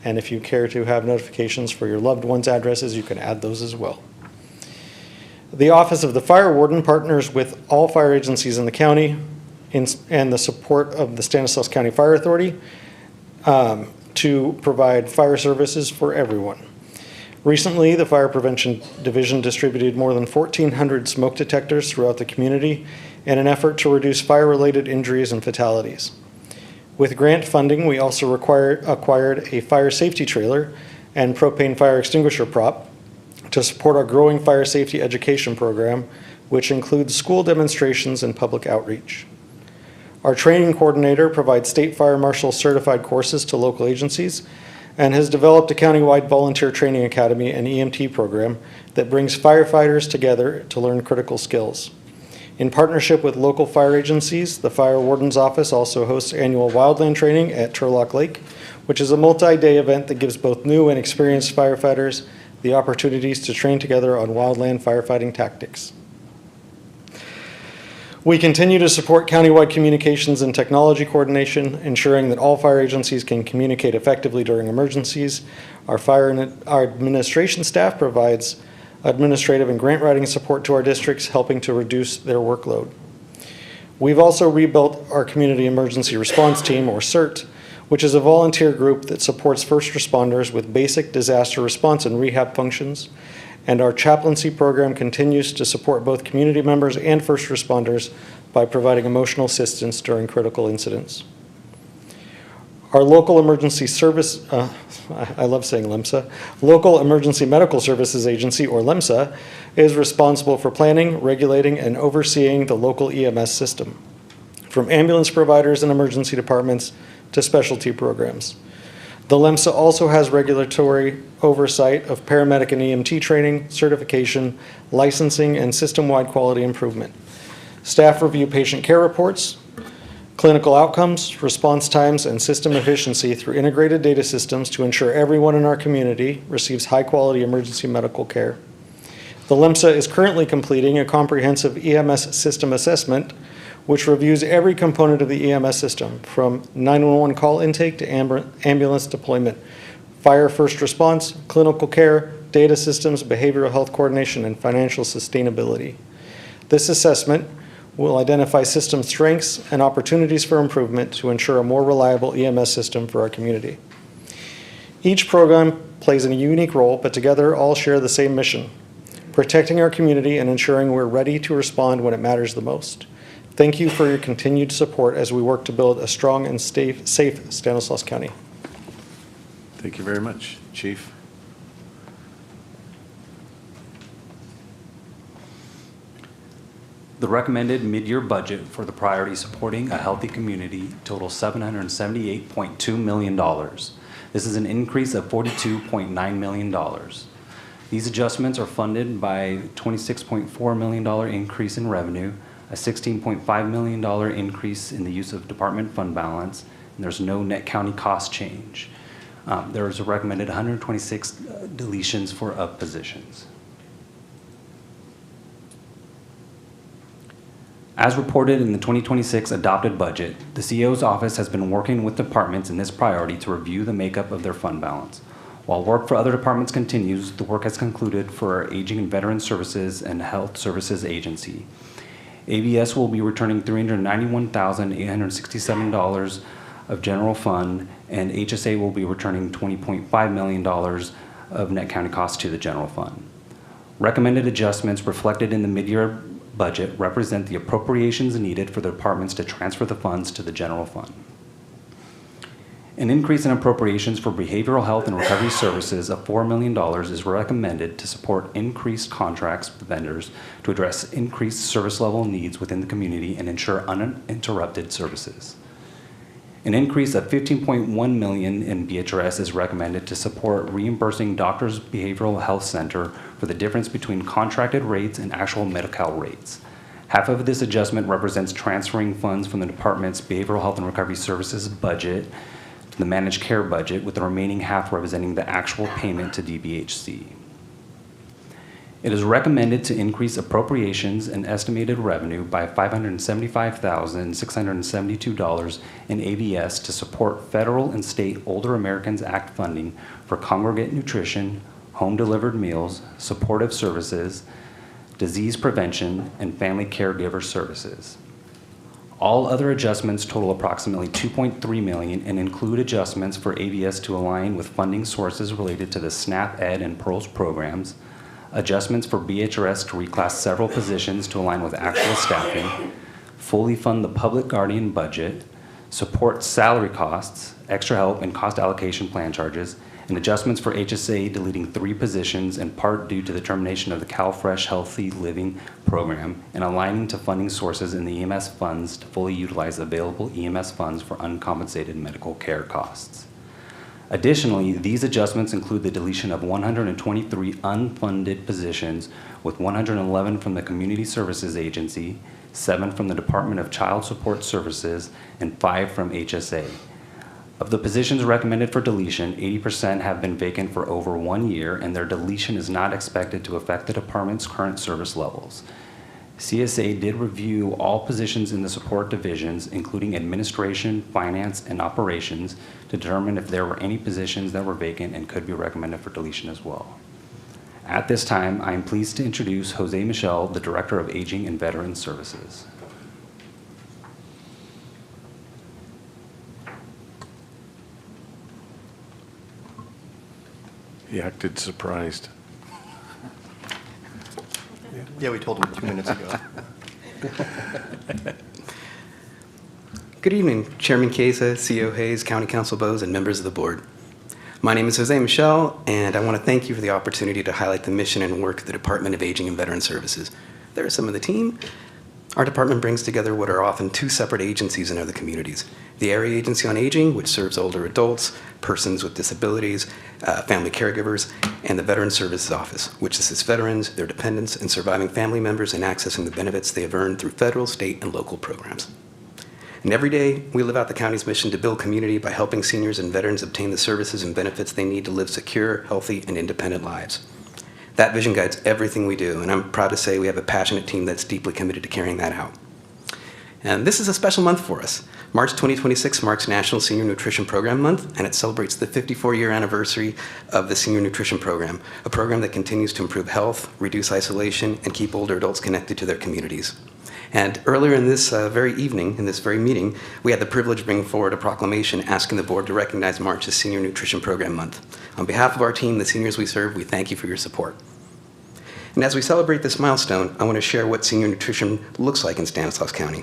S11: And if you care to have notifications for your loved ones' addresses, you can add those as well. The Office of the Fire Warden partners with all fire agencies in the county and the support of the Stanislaus County Fire Authority to provide fire services for everyone. Recently, the Fire Prevention Division distributed more than 1,400 smoke detectors throughout the community in an effort to reduce fire-related injuries and fatalities. With grant funding, we also acquired a fire safety trailer and propane fire extinguisher prop to support our growing fire safety education program, which includes school demonstrations and public outreach. Our training coordinator provides state fire marshal certified courses to local agencies and has developed a countywide volunteer training academy and EMT program that brings firefighters together to learn critical skills. In partnership with local fire agencies, the Fire Warden's Office also hosts annual wildland training at Turlock Lake, which is a multi-day event that gives both new and experienced firefighters the opportunities to train together on wildland firefighting tactics. We continue to support countywide communications and technology coordination, ensuring that all fire agencies can communicate effectively during emergencies. Our administration staff provides administrative and grant writing support to our districts, helping to reduce their workload. We've also rebuilt our Community Emergency Response Team, or CERT, which is a volunteer group that supports first responders with basic disaster response and rehab functions. And our chaplaincy program continues to support both community members and first responders by providing emotional assistance during critical incidents. Our local emergency service, I love saying LEMSA, Local Emergency Medical Services Agency, or LEMSA, is responsible for planning, regulating, and overseeing the local EMS system, from ambulance providers and emergency departments to specialty programs. The LEMSA also has regulatory oversight of paramedic and EMT training, certification, licensing, and system-wide quality improvement. Staff review patient care reports, clinical outcomes, response times, and system efficiency through integrated data systems to ensure everyone in our community receives high-quality emergency medical care. The LEMSA is currently completing a comprehensive EMS system assessment, which reviews every component of the EMS system, from 911 call intake to ambulance deployment, fire first response, clinical care, data systems, behavioral health coordination, and financial sustainability. This assessment will identify system strengths and opportunities for improvement to ensure a more reliable EMS system for our community. Each program plays a unique role, but together all share the same mission: protecting our community and ensuring we're ready to respond when it matters the most. Thank you for your continued support as we work to build a strong and safe Stanislaus County.
S1: Thank you very much, Chief.
S10: The recommended mid-year budget for the priority supporting a healthy community totals $778.2 million. This is an increase of $42.9 million. These adjustments are funded by a $26.4 million increase in revenue, a $16.5 million increase in the use of department fund balance, and there's no net county cost change. There is a recommended 126 deletions for positions. As reported in the 2026 adopted budget, the CEO's office has been working with departments in this priority to review the makeup of their fund balance. While work for other departments continues, the work has concluded for our Aging and Veteran Services and Health Services Agency. AVS will be returning $391,867 of general fund, and HSA will be returning $20.5 million of net county costs to the general fund. Recommended adjustments reflected in the mid-year budget represent the appropriations needed for the departments to transfer the funds to the general fund. An increase in appropriations for behavioral health and recovery services of $4 million is recommended to support increased contracts with vendors to address increased service level needs within the community and ensure uninterrupted services. An increase of $15.1 million in BHRS is recommended to support reimbursing Doctors Behavioral Health Center for the difference between contracted rates and actual Medi-Cal rates. Half of this adjustment represents transferring funds from the department's Behavioral Health and Recovery Services budget to the managed care budget, with the remaining half representing the actual payment to DBHC. It is recommended to increase appropriations and estimated revenue by $575,672 in AVS to support federal and state Older Americans Act funding for congregate nutrition, home-delivered meals, supportive services, disease prevention, and family caregiver services. All other adjustments total approximately $2.3 million and include adjustments for AVS to align with funding sources related to the SNAP Ed and PEARLS programs, adjustments for BHRS to reclass several positions to align with actual staffing, fully fund the public guardian budget, support salary costs, extra help and cost allocation plan charges, and adjustments for HSA deleting 3 positions in part due to the termination of the CalFresh Healthy Living Program, and aligning to funding sources in the EMS funds to fully utilize available EMS funds for uncompensated medical care costs. Additionally, these adjustments include the deletion of 123 unfunded positions, with 111 from the Community Services Agency, 7 from the Department of Child Support Services, and 5 from HSA. Of the positions recommended for deletion, 80% have been vacant for over 1 year, and their deletion is not expected to affect the department's current service levels. CSA did review all positions in the support divisions, including administration, finance, and operations, to determine if there were any positions that were vacant and could be recommended for deletion as well. At this time, I am pleased to introduce Jose Michel, the Director of Aging and Veteran Services.
S1: He acted surprised.
S8: Yeah, we told him 2 minutes ago.
S12: Good evening, Chairman Kesa, CEO Hayes, County Council Bowes, and members of the board. My name is Jose Michel, and I want to thank you for the opportunity to highlight the mission and work of the Department of Aging and Veteran Services. There are some of the team. Our department brings together what are often 2 separate agencies in other communities. The Area Agency on Aging, which serves older adults, persons with disabilities, family caregivers, and the Veteran Services Office, which assists veterans, their dependents, and surviving family members in accessing the benefits they have earned through federal, state, and local programs. And every day, we live out the county's mission to build community by helping seniors and veterans obtain the services and benefits they need to live secure, healthy, and independent lives. That vision guides everything we do, and I'm proud to say we have a passionate team that's deeply committed to carrying that out. And this is a special month for us. March 2026 marks National Senior Nutrition Program Month, and it celebrates the 54-year anniversary of the Senior Nutrition Program, a program that continues to improve health, reduce isolation, and keep older adults connected to their communities. And earlier in this very evening, in this very meeting, we had the privilege of bringing forward a proclamation asking the board to recognize March as Senior Nutrition Program Month. On behalf of our team, the seniors we serve, we thank you for your support. And as we celebrate this milestone, I want to share what senior nutrition looks like in Stanislaus County.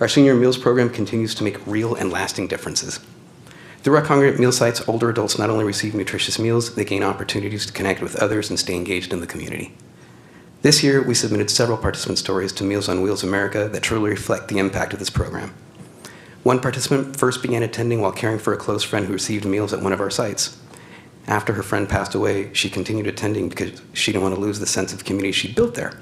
S12: Our Senior Meals Program continues to make real and lasting differences. Through our congregate meal sites, older adults not only receive nutritious meals, they gain opportunities to connect with others and stay engaged in the community. This year, we submitted several participant stories to Meals on Wheels America that truly reflect the impact of this program. One participant first began attending while caring for a close friend who received meals at one of our sites. After her friend passed away, she continued attending because she didn't want to lose the sense of community she built there.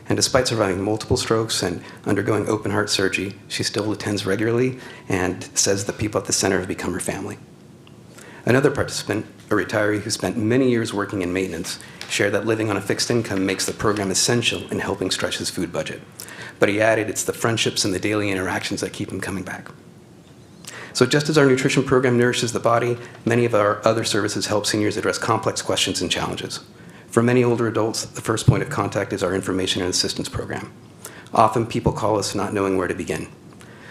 S12: And despite surviving multiple strokes and undergoing open heart surgery, she still attends regularly and says the people at the center have become her family. Another participant, a retiree who spent many years working in maintenance, shared that living on a fixed income makes the program essential in helping stretch his food budget. But he added it's the friendships and the daily interactions that keep him coming back. So just as our nutrition program nourishes the body, many of our other services help seniors address complex questions and challenges. For many older adults, the first point of contact is our information and assistance program. Often people call us not knowing where to begin.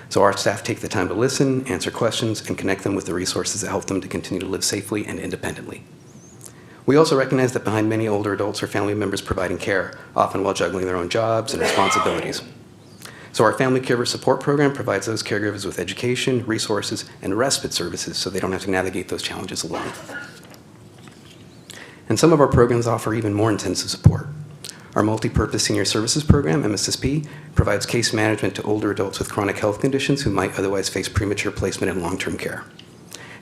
S12: So our staff take the time to listen, answer questions, and connect them with the resources that help them to continue to live safely and independently. We also recognize that behind many older adults are family members providing care, often while juggling their own jobs and responsibilities. So our Family Caregiver Support Program provides those caregivers with education, resources, and respite services so they don't have to navigate those challenges alone. And some of our programs offer even more intensive support. Our Multi-Purpose Senior Services Program, MSSP, provides case management to older adults with chronic health conditions who might otherwise face premature placement in long-term care.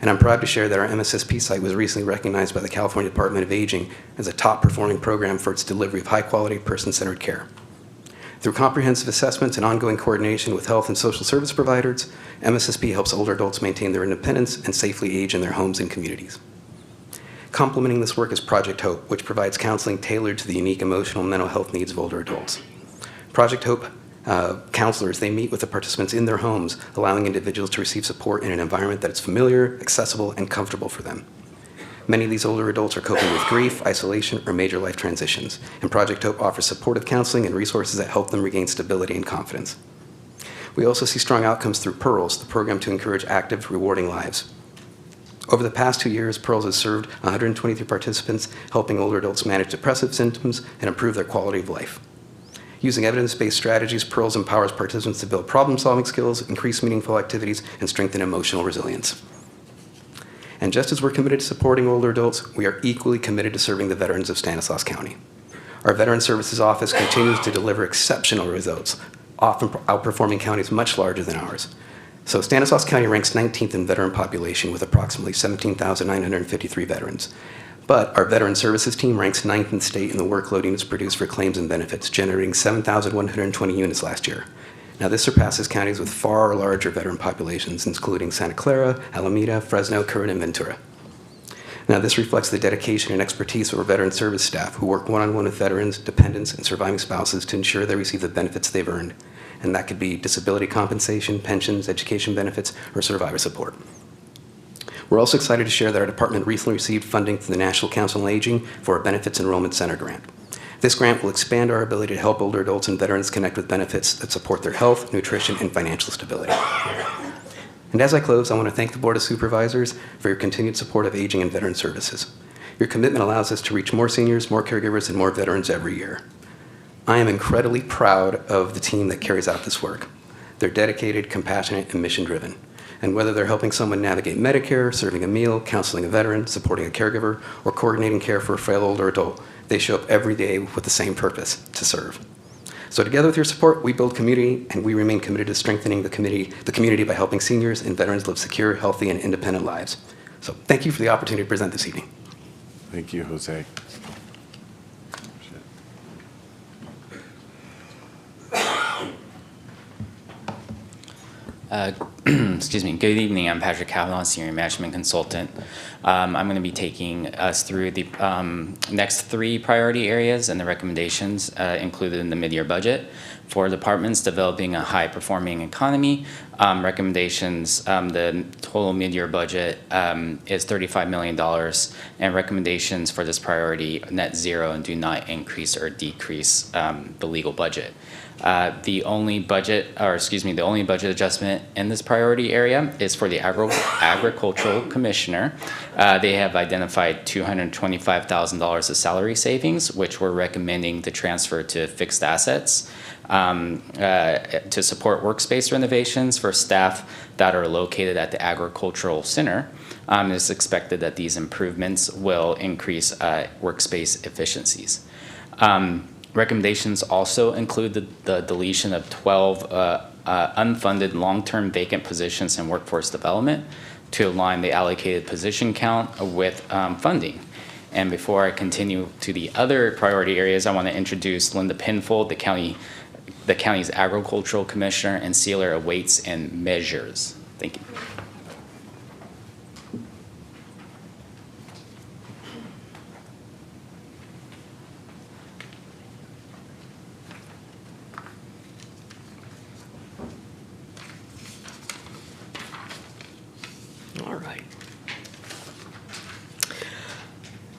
S12: And I'm proud to share that our MSSP site was recently recognized by the California Department of Aging as a top-performing program for its delivery of high-quality, person-centered care. Through comprehensive assessments and ongoing coordination with health and social service providers, MSSP helps older adults maintain their independence and safely age in their homes and communities. Complementing this work is Project Hope, which provides counseling tailored to the unique emotional and mental health needs of older adults. Project Hope counselors, they meet with the participants in their homes, allowing individuals to receive support in an environment that is familiar, accessible, and comfortable for them. Many of these older adults are coping with grief, isolation, or major life transitions, and Project Hope offers supportive counseling and resources that help them regain stability and confidence. We also see strong outcomes through Pearls, the program to encourage active, rewarding lives. Over the past 2 years, Pearls has served 123 participants, helping older adults manage depressive symptoms and improve their quality of life. Using evidence-based strategies, Pearls empowers participants to build problem-solving skills, increase meaningful activities, and strengthen emotional resilience. And just as we're committed to supporting older adults, we are equally committed to serving the veterans of Stanislaus County. Our Veteran Services Office continues to deliver exceptional results, often outperforming counties much larger than ours. So Stanislaus County ranks 19th in veteran population with approximately 17,953 veterans. But our Veteran Services team ranks 9th in the state in the workload units produced for claims and benefits, generating 7,120 units last year. Now this surpasses counties with far larger veteran populations, including Santa Clara, Alameda, Fresno, Kern, and Ventura. Now this reflects the dedication and expertise of our veteran service staff who work one-on-one with veterans, dependents, and surviving spouses to ensure they receive the benefits they've earned. And that could be disability compensation, pensions, education benefits, or survivor support. We're also excited to share that our department recently received funding from the National Council on Aging for a Benefits Enrollment Center grant. This grant will expand our ability to help older adults and veterans connect with benefits that support their health, nutrition, and financial stability. And as I close, I want to thank the Board of Supervisors for your continued support of aging and veteran services. Your commitment allows us to reach more seniors, more caregivers, and more veterans every year. I am incredibly proud of the team that carries out this work. They're dedicated, compassionate, and mission-driven. And whether they're helping someone navigate Medicare, serving a meal, counseling a veteran, supporting a caregiver, or coordinating care for a frail older adult, they show up every day with the same purpose, to serve. So together with your support, we build community, and we remain committed to strengthening the community by helping seniors and veterans live secure, healthy, and independent lives. So thank you for the opportunity to present this evening.
S1: Thank you, Jose.
S13: Excuse me. Good evening. I'm Patrick Cavanaugh, Senior Management Consultant. I'm going to be taking us through the next 3 priority areas and the recommendations included in the mid-year budget. For departments developing a high-performing economy, recommendations, the total mid-year budget is $35 million, and recommendations for this priority net zero and do not increase or decrease the legal budget. The only budget adjustment in this priority area is for the Agricultural Commissioner. They have identified $225,000 of salary savings, which we're recommending to transfer to fixed assets to support workspace renovations for staff that are located at the Agricultural Center. It's expected that these improvements will increase workspace efficiencies. Recommendations also include the deletion of 12 unfunded long-term vacant positions in workforce development to align the allocated position count with funding. And before I continue to the other priority areas, I want to introduce Linda Pinfold, the county's Agricultural Commissioner and Sealer of Weights and Measures. Thank you.
S14: All right.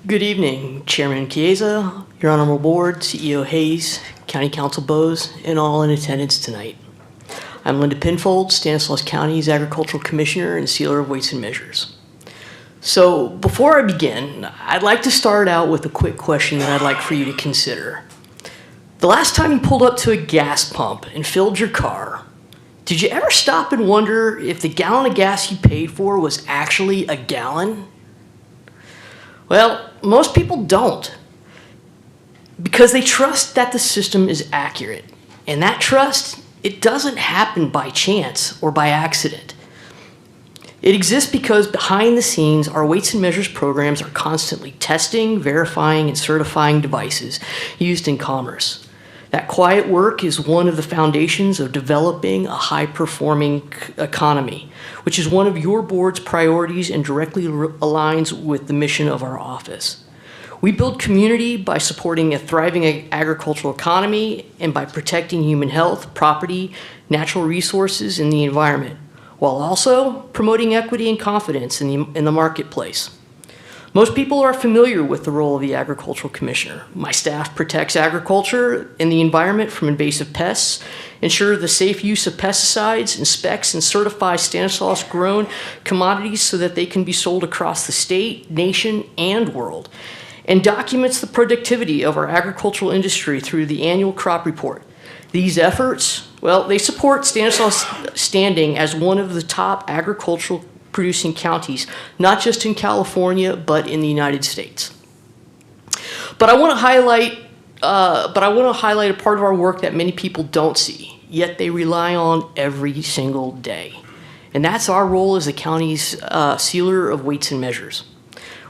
S14: Good evening, Chairman Chiesa, Your Honorable Board, CEO Hayes, County Council Bowes, and all in attendance tonight. I'm Linda Pinfold, Stanislaus County's Agricultural Commissioner and Sealer of Weights and Measures. So before I begin, I'd like to start out with a quick question that I'd like for you to consider. The last time you pulled up to a gas pump and filled your car, did you ever stop and wonder if the gallon of gas you paid for was actually a gallon? Well, most people don't, because they trust that the system is accurate. And that trust, it doesn't happen by chance or by accident. It exists because behind the scenes, our weights and measures programs are constantly testing, verifying, and certifying devices used in commerce. That quiet work is one of the foundations of developing a high-performing economy, which is one of your board's priorities and directly aligns with the mission of our office. We build community by supporting a thriving agricultural economy and by protecting human health, property, natural resources, and the environment, while also promoting equity and confidence in the marketplace. Most people are familiar with the role of the Agricultural Commissioner. My staff protects agriculture and the environment from invasive pests, ensure the safe use of pesticides, inspects and certifies Stanislaus-grown commodities so that they can be sold across the state, nation, and world, and documents the productivity of our agricultural industry through the annual crop report. These efforts, well, they support Stanislaus standing as one of the top agricultural producing counties, not just in California, but in the United States. But I want to highlight a part of our work that many people don't see, yet they rely on every single day. And that's our role as the county's sealer of weights and measures.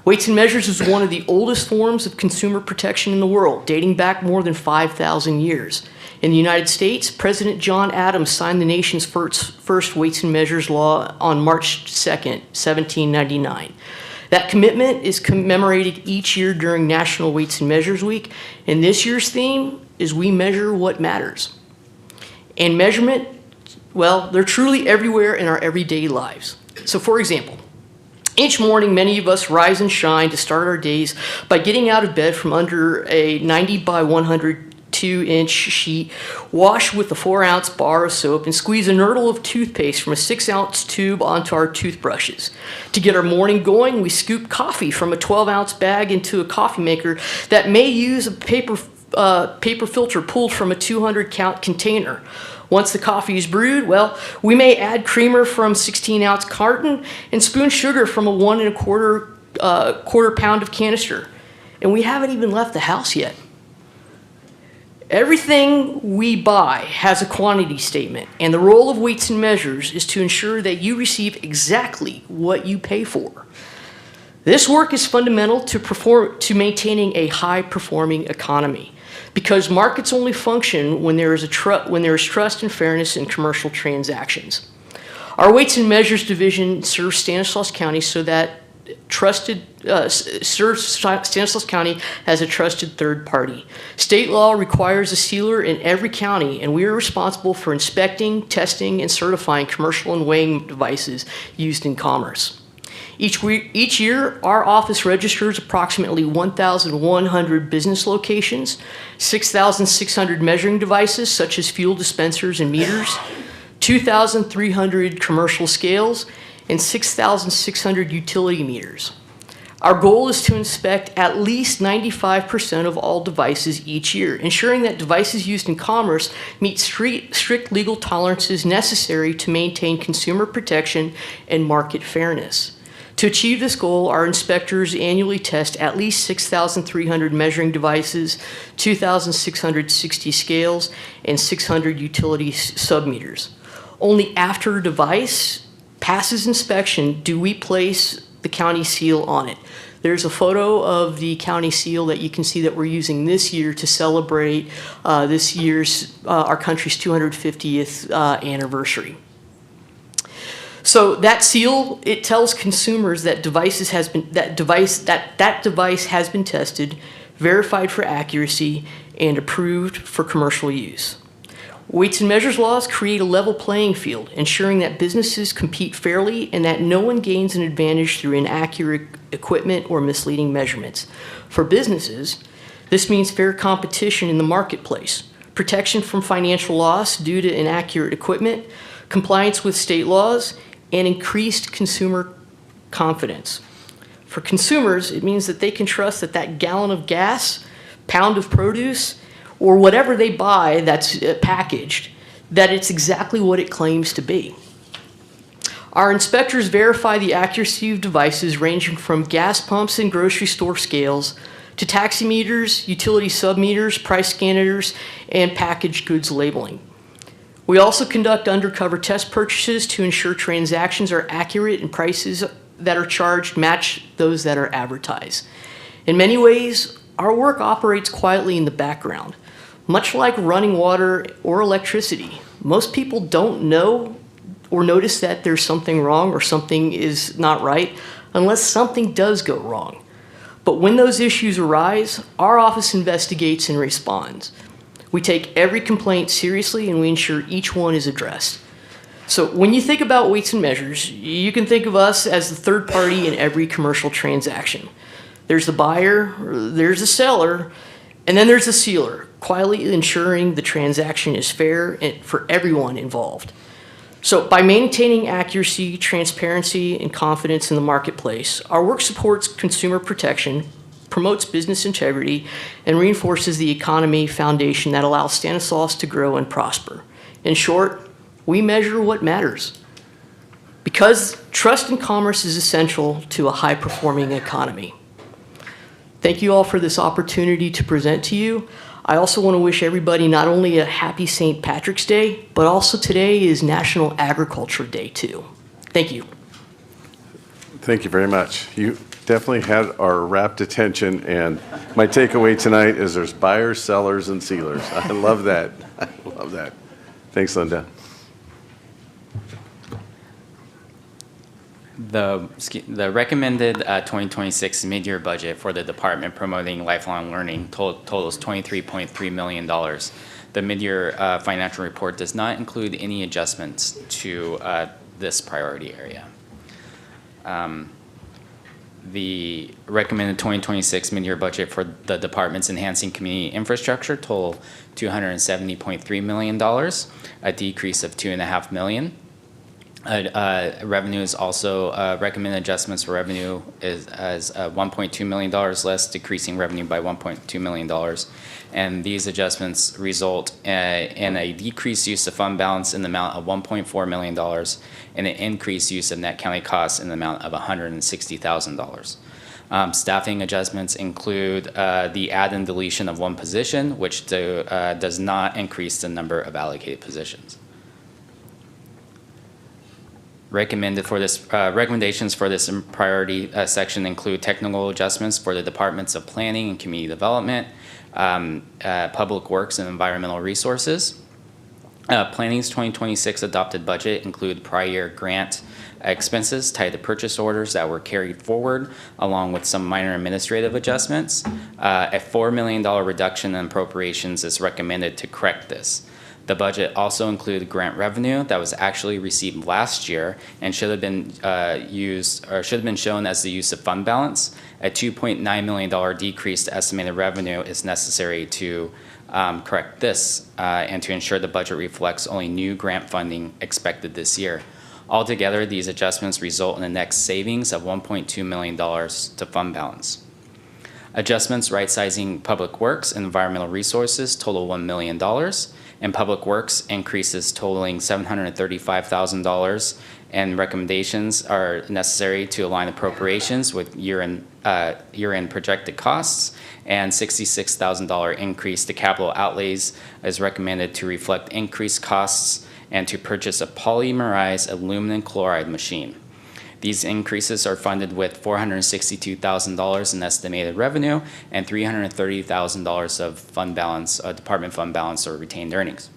S14: Weights and measures is one of the oldest forms of consumer protection in the world, dating back more than 5,000 years. In the United States, President John Adams signed the nation's first weights and measures law on March 2nd, 1799. That commitment is commemorated each year during National Weights and Measures Week, and this year's theme is We Measure What Matters. And measurement, well, they're truly everywhere in our everyday lives. So for example, each morning many of us rise and shine to start our days by getting out of bed from under a 90 by 102-inch sheet, wash with a 4-ounce bar of soap, and squeeze a nurdle of toothpaste from a 6-ounce tube onto our toothbrushes. To get our morning going, we scoop coffee from a 12-ounce bag into a coffee maker that may use a paper filter pulled from a 200-count container. Once the coffee is brewed, well, we may add creamer from 16-ounce carton and spoon sugar from a 1 1/4 pound of canister. And we haven't even left the house yet. Everything we buy has a quantity statement, and the role of weights and measures is to ensure that you receive exactly what you pay for. This work is fundamental to maintaining a high-performing economy, because markets only function when there is trust and fairness in commercial transactions. Our Weights and Measures Division serves Stanislaus County so that Stanislaus County as a trusted third party. State law requires a sealer in every county, and we are responsible for inspecting, testing, and certifying commercial and weighing devices used in commerce. Each year, our office registers approximately 1,100 business locations, 6,600 measuring devices such as fuel dispensers and meters, 2,300 commercial scales, and 6,600 utility meters. Our goal is to inspect at least 95% of all devices each year, ensuring that devices used in commerce meet strict legal tolerances necessary to maintain consumer protection and market fairness. To achieve this goal, our inspectors annually test at least 6,300 measuring devices, 2,660 scales, and 600 utility submeters. Only after a device passes inspection do we place the county seal on it. There's a photo of the county seal that you can see that we're using this year to celebrate our country's 250th anniversary. So that seal, it tells consumers that device has been tested, verified for accuracy, and approved for commercial use. Weights and measures laws create a level playing field, ensuring that businesses compete fairly and that no one gains an advantage through inaccurate equipment or misleading measurements. For businesses, this means fair competition in the marketplace, protection from financial loss due to inaccurate equipment, compliance with state laws, and increased consumer confidence. For consumers, it means that they can trust that that gallon of gas, pound of produce, or whatever they buy that's packaged, that it's exactly what it claims to be. Our inspectors verify the accuracy of devices ranging from gas pumps and grocery store scales to taximeters, utility submeters, price scanners, and packaged goods labeling. We also conduct undercover test purchases to ensure transactions are accurate and prices that are charged match those that are advertised. In many ways, our work operates quietly in the background. Much like running water or electricity, most people don't know or notice that there's something wrong or something is not right unless something does go wrong. But when those issues arise, our office investigates and responds. We take every complaint seriously and we ensure each one is addressed. So when you think about weights and measures, you can think of us as the third party in every commercial transaction. There's the buyer, there's the seller, and then there's the sealer, quietly ensuring the transaction is fair for everyone involved. So by maintaining accuracy, transparency, and confidence in the marketplace, our work supports consumer protection, promotes business integrity, and reinforces the economy foundation that allows Stanislaus to grow and prosper. In short, we measure what matters. because trust in commerce is essential to a high-performing economy. Thank you all for this opportunity to present to you. I also want to wish everybody not only a happy St. Patrick's Day, but also today is National Agriculture Day too. Thank you.
S1: Thank you very much. You definitely had our rapt attention, and my takeaway tonight is there's buyers, sellers, and sealers. I love that. I love that. Thanks, Linda.
S13: The recommended 2026 mid-year budget for the Department promoting lifelong learning totals $23.3 million. The mid-year financial report does not include any adjustments to this priority area. The recommended 2026 mid-year budget for the department's enhancing community infrastructure total $270.3 million, a decrease of $2.5 million. Revenue is also recommended adjustments for revenue is $1.2 million less, decreasing revenue by $1.2 million. And these adjustments result in a decreased use of fund balance in the amount of $1.4 million and an increased use of net county costs in the amount of $160,000. Staffing adjustments include the add and deletion of one position, which does not increase the number of allocated positions. Recommendations for this priority section include technical adjustments for the departments of planning and community development, public works and environmental resources. Planning's 2026 adopted budget include prior year grant expenses tied to purchase orders that were carried forward, along with some minor administrative adjustments. A $4 million reduction in appropriations is recommended to correct this. The budget also included grant revenue that was actually received last year and should have been shown as the use of fund balance. A $2.9 million decrease to estimated revenue is necessary to correct this and to ensure the budget reflects only new grant funding expected this year. Altogether, these adjustments result in a net savings of $1.2 million to fund balance. Adjustments right-sizing public works and environmental resources total $1 million. And public works increases totaling $735,000, and recommendations are necessary to align appropriations with year-end projected costs, and $66,000 increase to capital outlays is recommended to reflect increased costs and to purchase a polymerized aluminum chloride machine. These increases are funded with $462,000 in estimated revenue and $330,000 of fund balance, department fund balance or retained earnings.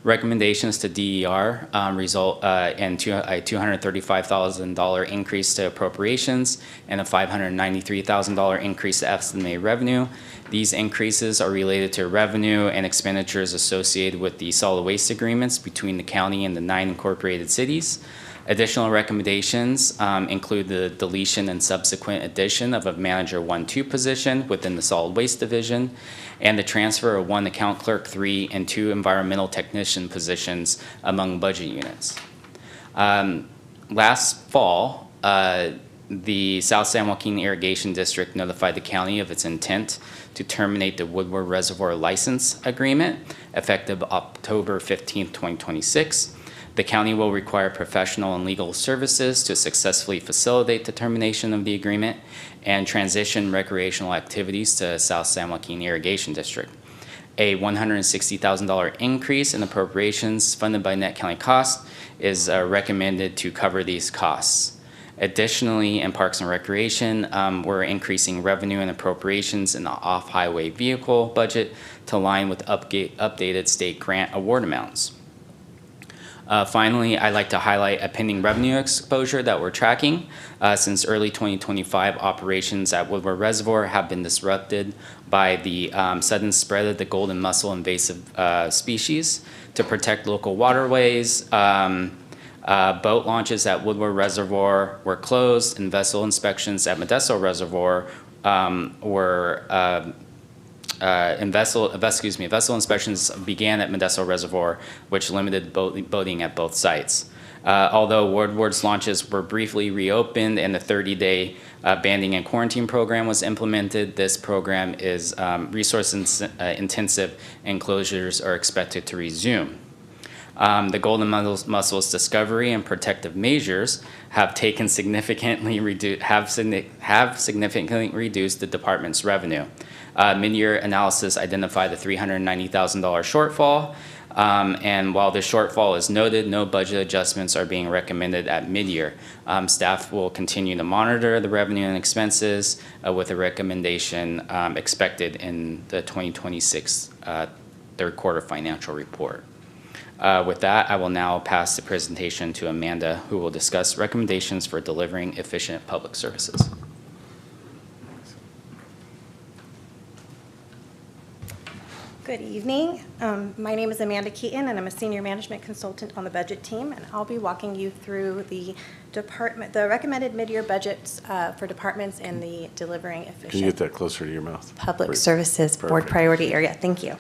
S13: Recommendations to DER result in a $235,000 increase to appropriations and a $593,000 increase to estimated revenue. These increases are related to revenue and expenditures associated with the solid waste agreements between the county and the 9 incorporated cities. Additional recommendations include the deletion and subsequent addition of a manager 1-2 position within the solid waste division, and the transfer of 1 account clerk 3 and 2 environmental technician positions among budget units. Last fall, the South San Joaquin Irrigation District notified the county of its intent to terminate the Woodward Reservoir License Agreement effective October 15, 2026. The county will require professional and legal services to successfully facilitate the termination of the agreement and transition recreational activities to South San Joaquin Irrigation District. A $160,000 increase in appropriations funded by net county costs is recommended to cover these costs. Additionally, in Parks and Recreation, we're increasing revenue and appropriations in the off-highway vehicle budget to align with updated state grant award amounts. Finally, I'd like to highlight a pending revenue exposure that we're tracking. Since early 2025, operations at Woodward Reservoir have been disrupted by the sudden spread of the golden mussel invasive species. To protect local waterways, boat launches at Woodward Reservoir were closed, and vessel inspections at Modesto Reservoir vessel inspections began at Modesto Reservoir, which limited boating at both sites. Although Woodward's launches were briefly reopened and the 30-day banding and quarantine program was implemented, this program is resource intensive and closures are expected to resume. The Golden Mussels discovery and protective measures have significantly reduced the department's revenue. Mid-year analysis identified the $390,000 shortfall, and while the shortfall is noted, no budget adjustments are being recommended at mid-year. Staff will continue to monitor the revenue and expenses with a recommendation expected in the 2026 third quarter financial report. With that, I will now pass the presentation to Amanda, who will discuss recommendations for delivering efficient public services.
S15: Good evening. My name is Amanda Keaton, and I'm a senior management consultant on the budget team, and I'll be walking you through the recommended mid-year budgets for departments in the delivering efficient.
S1: Can you get that closer to your mouth?
S15: Public Services Board
S1: Perfect.
S15: Priority Area. Thank you.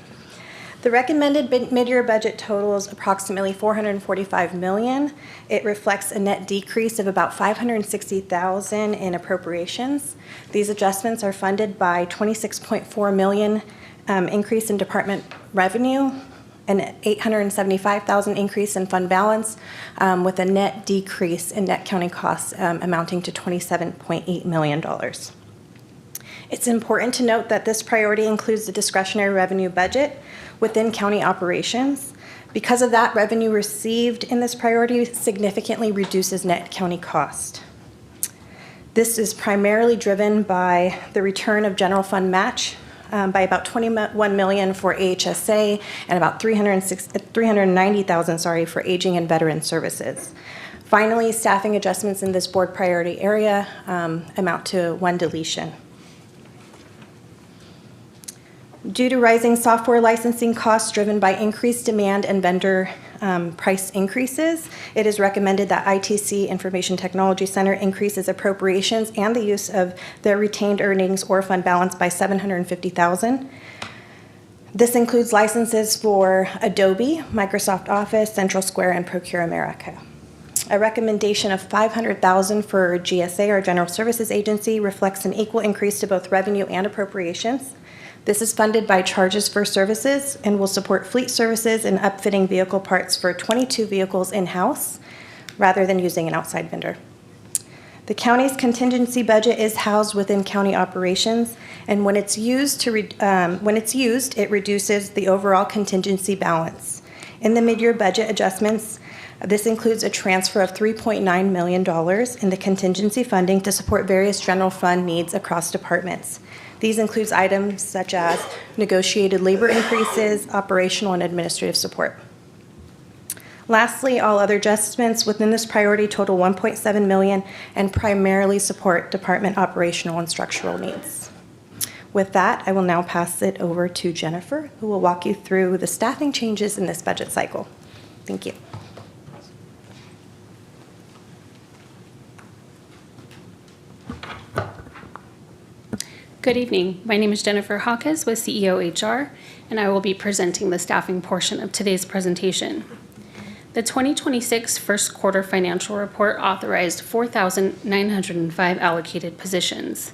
S15: The recommended mid-year budget totals approximately $445 million. It reflects a net decrease of about $560,000 in appropriations. These adjustments are funded by $26.4 million increase in department revenue, an $875,000 increase in fund balance, with a net decrease in net county costs amounting to $27.8 million. It's important to note that this priority includes the discretionary revenue budget within county operations. Because of that, revenue received in this priority significantly reduces net county cost. This is primarily driven by the return of general fund match by about $21 million for AHSA and about $390,000 for aging and veteran services. Finally, staffing adjustments in this board priority area amount to 1 deletion. Due to rising software licensing costs driven by increased demand and vendor price increases, it is recommended that ITC, Information Technology Center, increases appropriations and the use of their retained earnings or fund balance by $750,000. This includes licenses for Adobe, Microsoft Office, Central Square, and Procure America. A recommendation of $500,000 for GSA, our General Services Agency, reflects an equal increase to both revenue and appropriations. This is funded by charges for services and will support fleet services and upfitting vehicle parts for 22 vehicles in-house rather than using an outside vendor. The county's contingency budget is housed within county operations, and when it's used, it reduces the overall contingency balance. In the mid-year budget adjustments, this includes a transfer of $3.9 million in the contingency funding to support various general fund needs across departments. These include items such as negotiated labor increases, operational and administrative support. Lastly, all other adjustments within this priority total $1.7 million and primarily support department operational and structural needs. With that, I will now pass it over to Jennifer, who will walk you through the staffing changes in this budget cycle. Thank you.
S16: Good evening. My name is Jennifer Hawkes with CEO HR, and I will be presenting the staffing portion of today's presentation. The 2026 first quarter financial report authorized 4,905 allocated positions.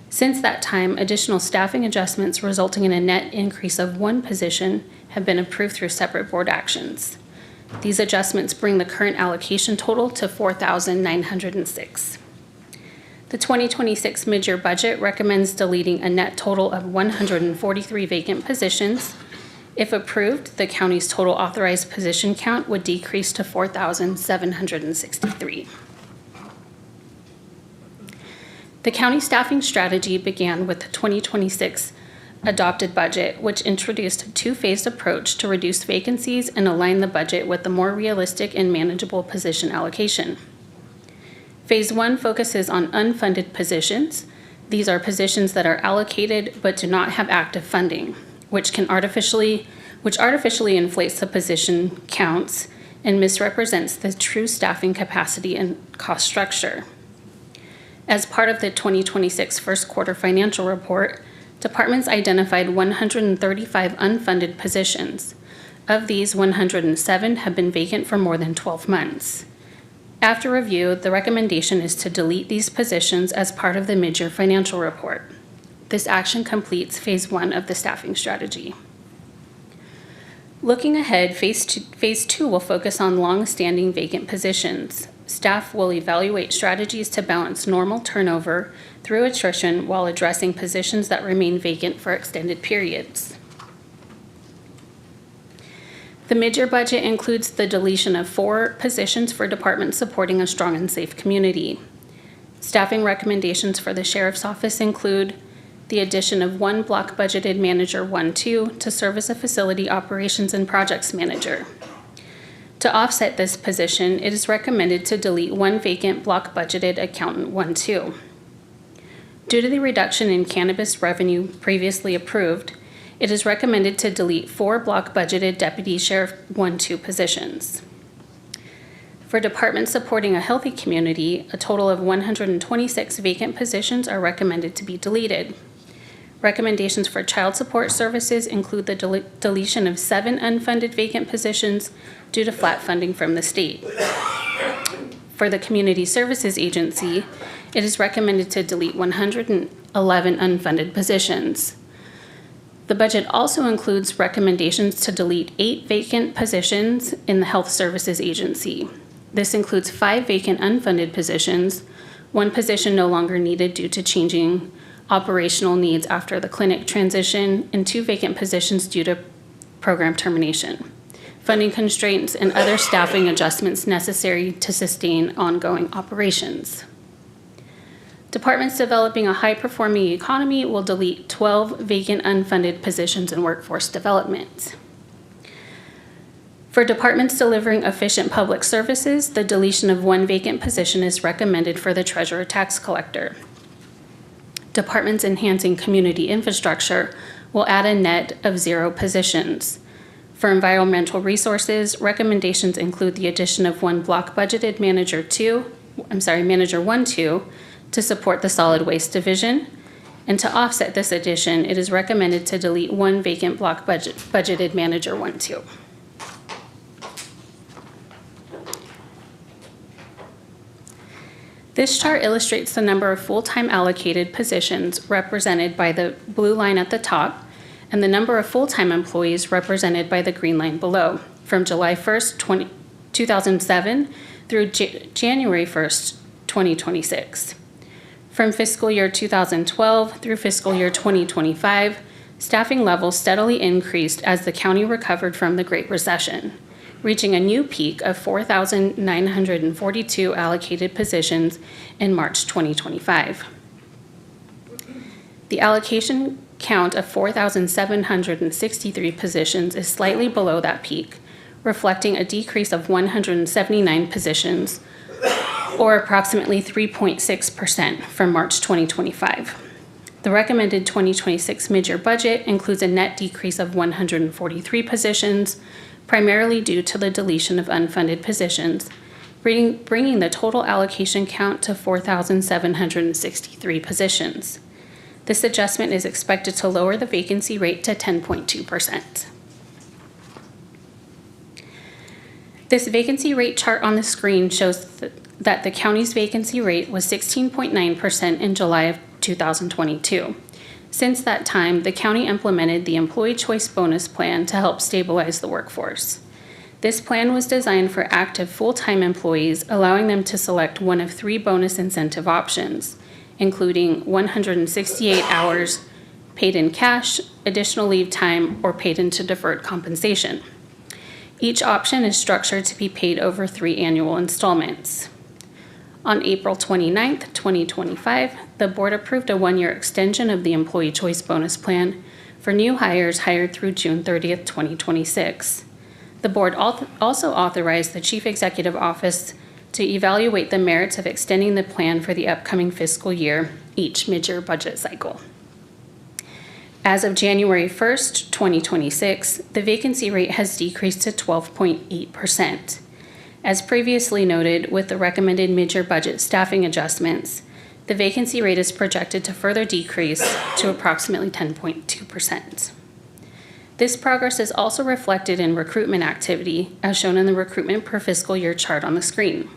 S16: Since that time, additional staffing adjustments resulting in a net increase of 1 position have been approved through separate board actions. These adjustments bring the current allocation total to 4,906. The 2026 mid-year budget recommends deleting a net total of 143 vacant positions. If approved, the county's total authorized position count would decrease to 4,763. The county staffing strategy began with the 2026 adopted budget, which introduced a 2-phased approach to reduce vacancies and align the budget with the more realistic and manageable position allocation. Phase 1 focuses on unfunded positions. These are positions that are allocated but do not have active funding, which artificially inflates the position counts and misrepresents the true staffing capacity and cost structure. As part of the 2026 first quarter financial report, departments identified 135 unfunded positions. Of these, 107 have been vacant for more than 12 months. After review, the recommendation is to delete these positions as part of the mid-year financial report. This action completes phase 1 of the staffing strategy. Looking ahead, phase two will focus on long-standing vacant positions. Staff will evaluate strategies to balance normal turnover through attrition while addressing positions that remain vacant for extended periods. The mid-year budget includes the deletion of 4 positions for departments supporting a strong and safe community. Staffing recommendations for the Sheriff's Office include the addition of 1 block budgeted manager 1-2 to serve as a facility operations and projects manager. To offset this position, it is recommended to delete 1 vacant block budgeted accountant 1-2. Due to the reduction in cannabis revenue previously approved, it is recommended to delete 4 block budgeted deputy sheriff 1-2 positions. For departments supporting a healthy community, a total of 126 vacant positions are recommended to be deleted. Recommendations for child support services include the deletion of 7 unfunded vacant positions due to flat funding from the state. For the Community Services Agency, it is recommended to delete 111 unfunded positions. The budget also includes recommendations to delete 8 vacant positions in the Health Services Agency. This includes 5 vacant unfunded positions, 1 position no longer needed due to changing operational needs after the clinic transition, and 2 vacant positions due to program termination, funding constraints, and other staffing adjustments necessary to sustain ongoing operations. Departments developing a high-performing economy will delete 12 vacant unfunded positions in workforce development. For departments delivering efficient public services, the deletion of 1 vacant position is recommended for the treasurer tax collector. Departments enhancing community infrastructure will add a net of 0 positions. For environmental resources, recommendations include the addition of 1 block budgeted manager 1-2 to support the solid waste division. And to offset this addition, it is recommended to delete 1 vacant block budgeted manager 1-2. This chart illustrates the number of full-time allocated positions represented by the blue line at the top and the number of full-time employees represented by the green line below from July 1st, 2007 through January 1st, 2026. From fiscal year 2012 through fiscal year 2025, staffing levels steadily increased as the county recovered from the Great Recession, reaching a new peak of 4,942 allocated positions in March 2025. The allocation count of 4,763 positions is slightly below that peak, reflecting a decrease of 179 positions, or approximately 3.6% from March 2025. The recommended 2026 mid-year budget includes a net decrease of 143 positions, primarily due to the deletion of unfunded positions, bringing the total allocation count to 4,763 positions. This adjustment is expected to lower the vacancy rate to 10.2%. This vacancy rate chart on the screen shows that the county's vacancy rate was 16.9% in July of 2022. Since that time, the county implemented the Employee Choice Bonus Plan to help stabilize the workforce. This plan was designed for active full-time employees, allowing them to select one of 3 bonus incentive options, including 168 hours paid in cash, additional leave time, or paid into deferred compensation. Each option is structured to be paid over 3 annual installments. On April 29, 2025, the board approved a 1-year extension of the Employee Choice Bonus Plan for new hires hired through June 30, 2026. The board also authorized the Chief Executive Office to evaluate the merits of extending the plan for the upcoming fiscal year, each mid-year budget cycle. As of January 1st, 2026, the vacancy rate has decreased to 12.8%. As previously noted, with the recommended mid-year budget staffing adjustments, the vacancy rate is projected to further decrease to approximately 10.2%. This progress is also reflected in recruitment activity, as shown in the recruitment per fiscal year chart on the screen.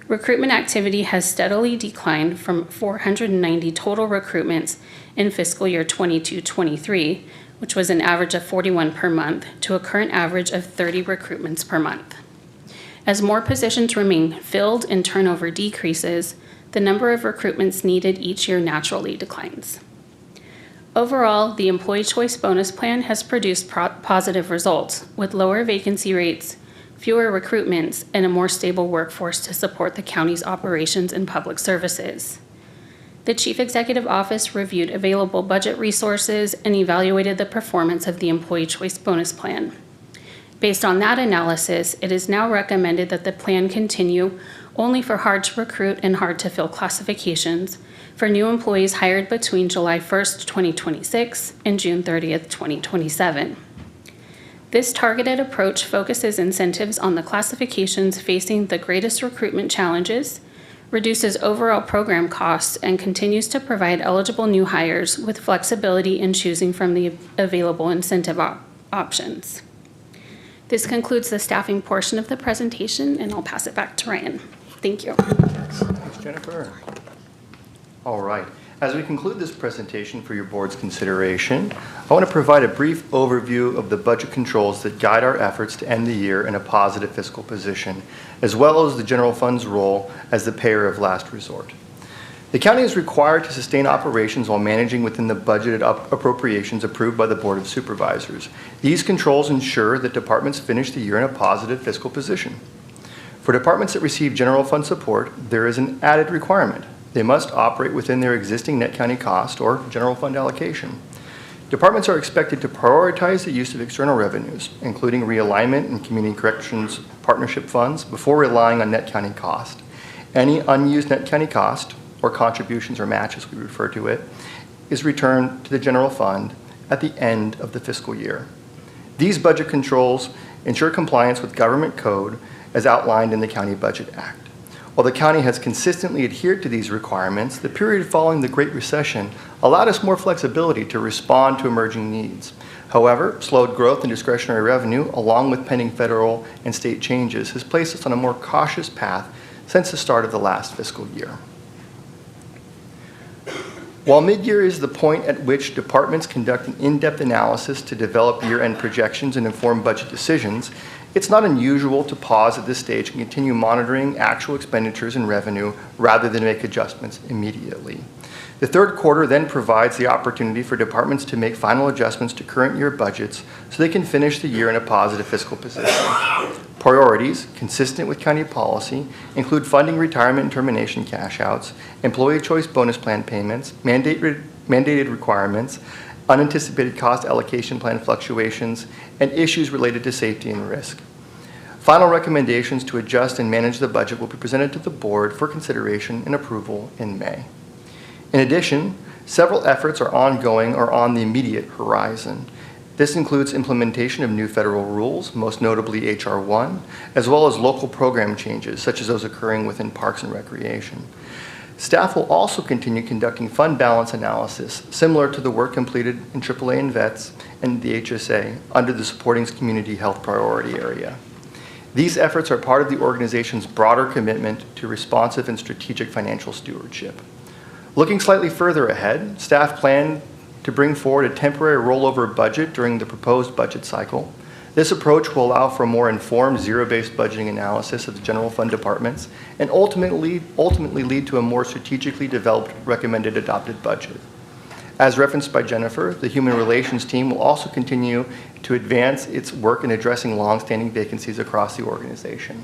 S16: Recruitment activity has steadily declined from 490 total recruitments in fiscal year 22-23, which was an average of 41 per month, to a current average of 30 recruitments per month. As more positions remain filled and turnover decreases, the number of recruitments needed each year naturally declines. Overall, the Employee Choice Bonus Plan has produced positive results, with lower vacancy rates, fewer recruitments, and a more stable workforce to support the county's operations and public services. The Chief Executive Office reviewed available budget resources and evaluated the performance of the Employee Choice Bonus Plan. Based on that analysis, it is now recommended that the plan continue only for hard-to-recruit and hard-to-fill classifications for new employees hired between July 1st, 2026 and June 30th, 2027. This targeted approach focuses incentives on the classifications facing the greatest recruitment challenges, reduces overall program costs, and continues to provide eligible new hires with flexibility in choosing from the available incentive options. This concludes the staffing portion of the presentation, and I'll pass it back to Ryan. Thank you.
S8: Thanks, Jennifer. All right. As we conclude this presentation for your board's consideration, I want to provide a brief overview of the budget controls that guide our efforts to end the year in a positive fiscal position, as well as the general fund's role as the payer of last resort. The county is required to sustain operations while managing within the budgeted appropriations approved by the Board of Supervisors. These controls ensure that departments finish the year in a positive fiscal position. For departments that receive general fund support, there is an added requirement. They must operate within their existing net county cost or general fund allocation. Departments are expected to prioritize the use of external revenues, including realignment and community corrections partnership funds, before relying on net county cost. Any unused net county cost, or contributions or matches we refer to it, is returned to the general fund at the end of the fiscal year. These budget controls ensure compliance with government code as outlined in the County Budget Act. While the county has consistently adhered to these requirements, the period following the Great Recession allowed us more flexibility to respond to emerging needs. However, slowed growth in discretionary revenue, along with pending federal and state changes, has placed us on a more cautious path since the start of the last fiscal year. While mid-year is the point at which departments conduct an in-depth analysis to develop year-end projections and inform budget decisions, it's not unusual to pause at this stage and continue monitoring actual expenditures and revenue rather than make adjustments immediately. The third quarter then provides the opportunity for departments to make final adjustments to current year budgets so they can finish the year in a positive fiscal position. Priorities, consistent with county policy, include funding retirement and termination cash outs, employee choice bonus plan payments, mandated requirements, unanticipated cost allocation plan fluctuations, and issues related to safety and risk. Final recommendations to adjust and manage the budget will be presented to the board for consideration and approval in May. In addition, several efforts are ongoing or on the immediate horizon. This includes implementation of new federal rules, most notably H.R. 1, as well as local program changes, such as those occurring within Parks and Recreation. Staff will also continue conducting fund balance analysis, similar to the work completed in AAA and VETS and the HSA under the Supporting Community Health Priority Area. These efforts are part of the organization's broader commitment to responsive and strategic financial stewardship. Looking slightly further ahead, staff plan to bring forward a temporary rollover budget during the proposed budget cycle. This approach will allow for a more informed zero-based budgeting analysis of the general fund departments and ultimately lead to a more strategically developed recommended adopted budget. As referenced by Jennifer, the Human Relations team will also continue to advance its work in addressing long-standing vacancies across the organization.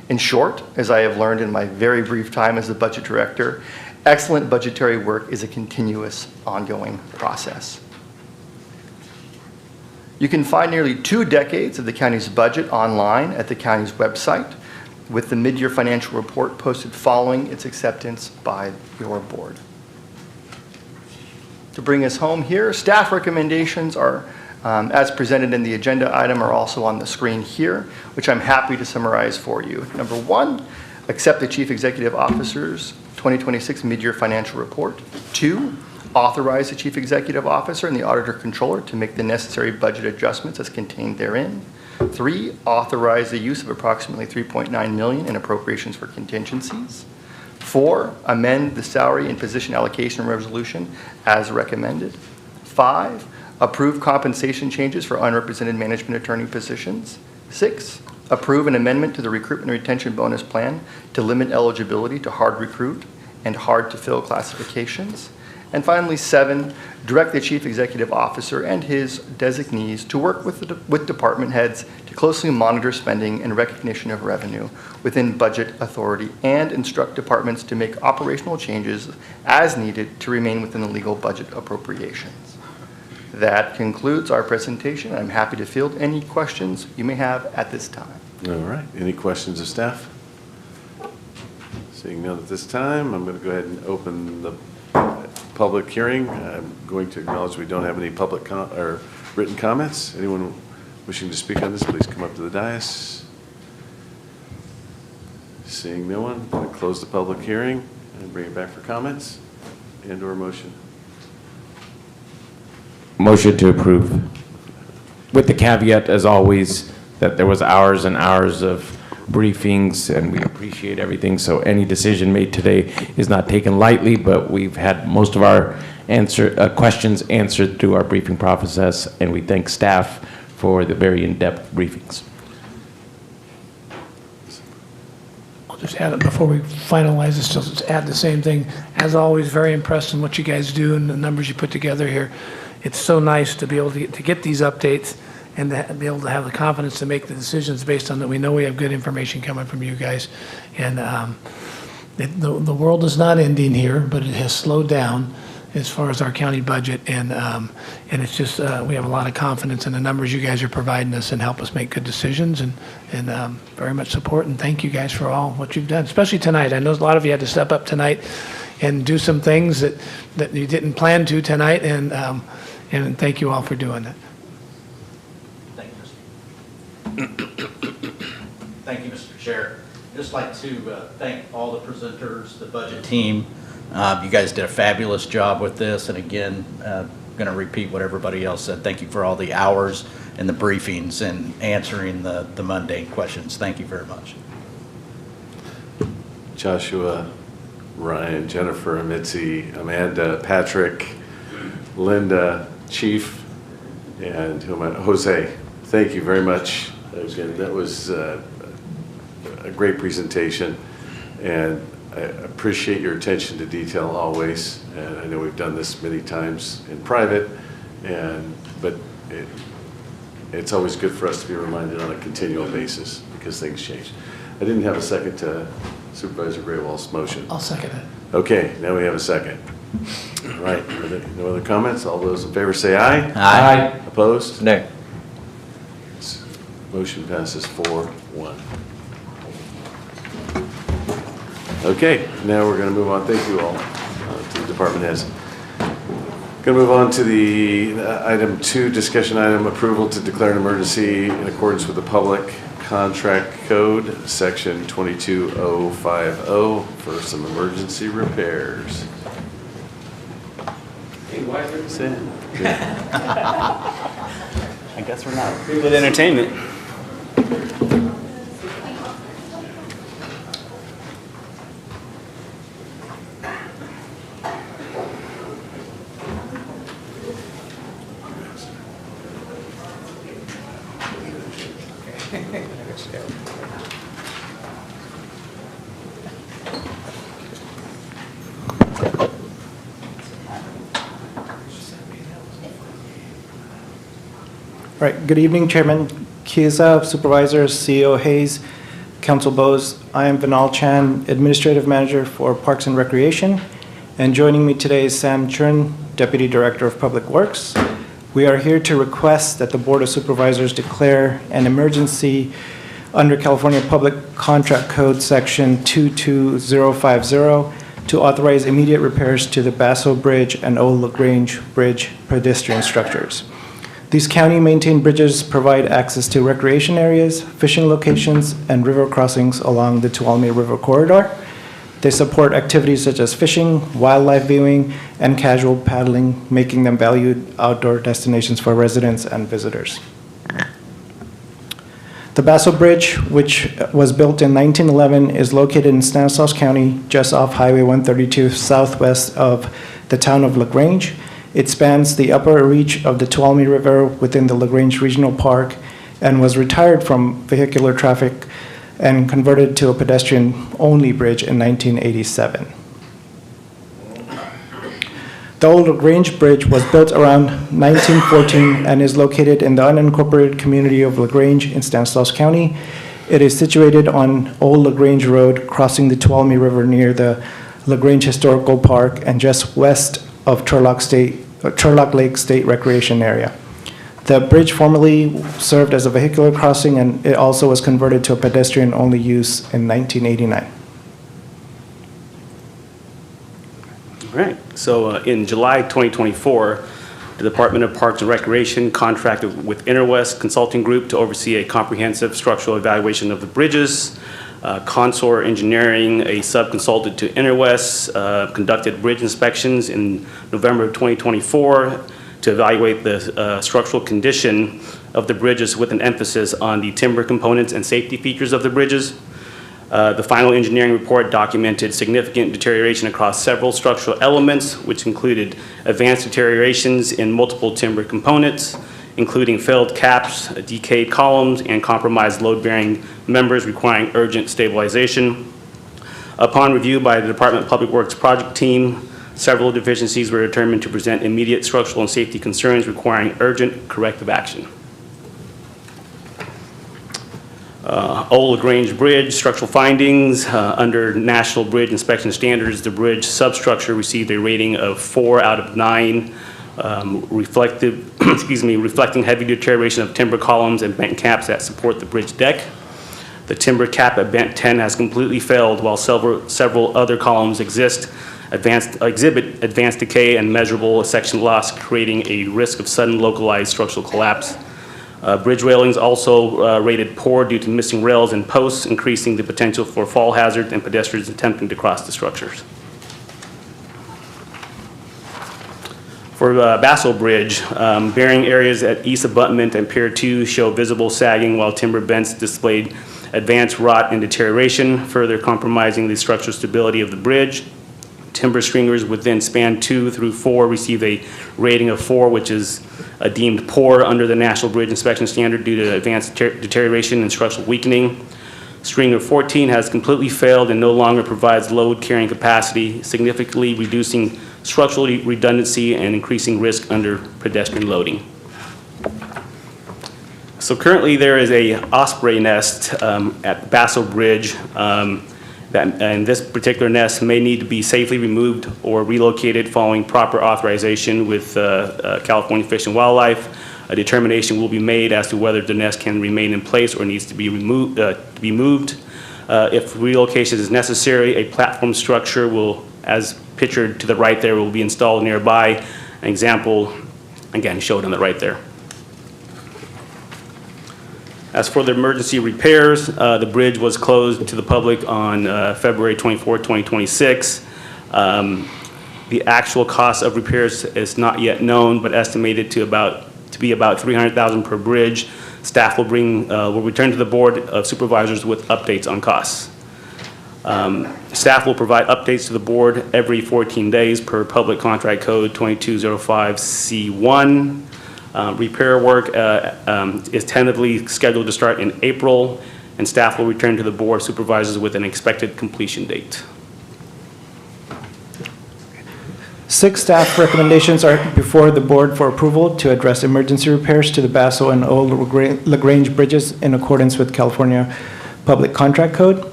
S8: In short, as I have learned in my very brief time as the budget director, excellent budgetary work is a continuous, ongoing process. You can find nearly 2 decades of the county's budget online at the county's website, with the mid-year financial report posted following its acceptance by your board. To bring us home here, staff recommendations are, as presented in the agenda item, are also on the screen here, which I'm happy to summarize for you. Number 1, accept the Chief Executive Officer's 2026 mid-year financial report. 2, authorize the Chief Executive Officer and the Auditor Controller to make the necessary budget adjustments as contained therein. 3, authorize the use of approximately $3.9 million in appropriations for contingencies. 4, amend the salary and position allocation resolution as recommended. 5, approve compensation changes for unrepresented management attorney positions. 6, approve an amendment to the recruitment and retention bonus plan to limit eligibility to hard recruit and hard to fill classifications. And finally, 7, direct the chief executive officer and his designees to work with department heads to closely monitor spending and recognition of revenue within budget authority and instruct departments to make operational changes as needed to remain within the legal budget appropriations. That concludes our presentation. I'm happy to field any questions you may have at this time.
S1: All right. Any questions of staff? Seeing none at this time, I'm going to go ahead and open the public hearing. I'm going to acknowledge we don't have any public or written comments. Anyone wishing to speak on this, please come up to the dais. Seeing no one, I'm going to close the public hearing and bring it back for comments and/or motion.
S17: Motion to approve, with the caveat, as always, that there was hours and hours of briefings, and we appreciate everything. So any decision made today is not taken lightly, but we've had most of our questions answered through our briefing process, and we thank staff for the very in-depth briefings.
S18: I'll just add it before we finalize this, just add the same thing. As always, very impressed in what you guys do and the numbers you put together here. It's so nice to be able to get these updates and to be able to have the confidence to make the decisions based on that. We know we have good information coming from you guys. And the world is not ending here, but it has slowed down as far as our county budget. And it's just, we have a lot of confidence in the numbers you guys are providing us and help us make good decisions, and very much support. And thank you guys for all what you've done, especially tonight. I know a lot of you had to step up tonight and do some things that you didn't plan to tonight. And thank you all for doing that.
S19: Thank you, Mr. Chair. I'd just like to thank all the presenters, the budget team. You guys did a fabulous job with this, and again, going to repeat what everybody else said. Thank you for all the hours and the briefings and answering the mundane questions. Thank you very much.
S1: Joshua, Ryan, Jennifer, Mitzi, Amanda, Patrick, Linda, Chief, and Jose, thank you very much. Again, that was a great presentation, and I appreciate your attention to detail always. And I know we've done this many times in private, but it's always good for us to be reminded on a continual basis because things change. I didn't have a second to Supervisor Graywall's motion.
S18: I'll second it.
S1: Okay, now we have a second. All right, no other comments? All those in favor say aye.
S17: Aye.
S1: Opposed?
S17: No.
S1: Motion passes 4-1. Okay, now we're going to move on. Thank you all to the department heads. Going to move on to the item 2, discussion item, approval to declare an emergency in accordance with the Public Contract Code, Section 22050, for some emergency repairs.
S2: Hey, why is
S1: Sam.
S20: I guess we're not good with entertainment.
S6: All right, good evening, Chairman Chiesa, Supervisors, CEO Hayes, Council Bose. I am Vinal Chan, Administrative Manager for Parks and Recreation, and joining me today is Sam Chun, Deputy Director of Public Works. We are here to request that the Board of Supervisors declare an emergency under California Public Contract Code Section 22050 to authorize immediate repairs to the Basso Bridge and Old LaGrange Bridge pedestrian structures. These county-maintained bridges provide access to recreation areas, fishing locations, and river crossings along the Tuolumne River corridor. They support activities such as fishing, wildlife viewing, and casual paddling, making them valued outdoor destinations for residents and visitors. The Basso Bridge, which was built in 1911, is located in Stanislaus County, just off Highway 132, southwest of the town of LaGrange. It spans the upper reach of the Tuolumne River within the LaGrange Regional Park and was retired from vehicular traffic and converted to a pedestrian-only bridge in 1987. The old LaGrange Bridge was built around 1914 and is located in the unincorporated community of LaGrange in Stanislaus County. It is situated on Old LaGrange Road, crossing the Tuolumne River near the LaGrange Historical Park and just west of Turlock Lake State Recreation Area. The bridge formerly served as a vehicular crossing, and it also was converted to a pedestrian-only use in 1989.
S20: All right. So in July 2024, the Department of Parks and Recreation contracted with Interwest Consulting Group to oversee a comprehensive structural evaluation of the bridges. Consor Engineering, a sub-consultant to Interwest, conducted bridge inspections in November of 2024 to evaluate the structural condition of the bridges with an emphasis on the timber components and safety features of the bridges. The final engineering report documented significant deterioration across several structural elements, which included advanced deteriorations in multiple timber components, including failed caps, decayed columns, and compromised load-bearing members requiring urgent stabilization. Upon review by the Department of Public Works project team, several deficiencies were determined to present immediate structural and safety concerns requiring urgent corrective action. Old LaGrange Bridge, structural findings. Under National Bridge Inspection Standards, the bridge substructure received a rating of 4 out of 9, reflecting heavy deterioration of timber columns and bent caps that support the bridge deck. The timber cap at bent 10 has completely failed, while several other columns exhibit advanced decay and measurable section loss, creating a risk of sudden localized structural collapse. Bridge railings also rated poor due to missing rails and posts, increasing the potential for fall hazards and pedestrians attempting to cross the structures. For Basso Bridge, bearing areas at east abutment and Pier 2 show visible sagging, while timber bents displayed advanced rot and deterioration, further compromising the structural stability of the bridge. Timber stringers within span 2 through 4 received a rating of 4, which is deemed poor under the National Bridge Inspection Standard due to advanced deterioration and structural weakening. Stringer 14 has completely failed and no longer provides load carrying capacity, significantly reducing structural redundancy and increasing risk under pedestrian loading. So currently there is a osprey nest at Basso Bridge, and this particular nest may need to be safely removed or relocated following proper authorization with California Fish and Wildlife. A determination will be made as to whether the nest can remain in place or needs to be moved. If relocation is necessary, a platform structure will, as pictured to the right there, will be installed nearby. An example, again, showed on the right there. As for the emergency repairs, the bridge was closed to the public on February 24, 2026. The actual cost of repairs is not yet known, but estimated to be about $300,000 per bridge. Staff will return to the Board of Supervisors with updates on costs. Staff will provide updates to the board every 14 days per Public Contract Code 2205C1. Repair work is tentatively scheduled to start in April, and staff will return to the Board of Supervisors with an expected completion date.
S6: 6 staff recommendations are before the board for approval to address emergency repairs to the Basso and Old LaGrange bridges in accordance with California Public Contract Code.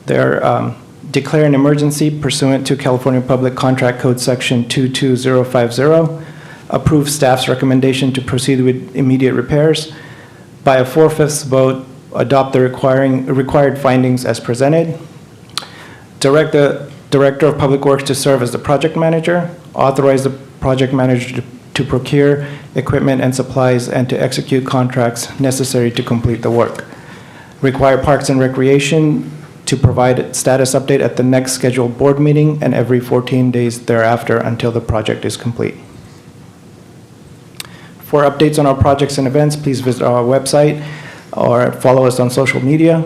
S6: They're declare an emergency pursuant to California Public Contract Code Section 22050. Approve staff's recommendation to proceed with immediate repairs. By a 4/5 vote, adopt the required findings as presented. Direct the Director of Public Works to serve as the project manager. Authorize the project manager to procure equipment and supplies and to execute contracts necessary to complete the work. Require Parks and Recreation to provide a status update at the next scheduled board meeting and every 14 days thereafter until the project is complete. For updates on our projects and events, please visit our website or follow us on social media,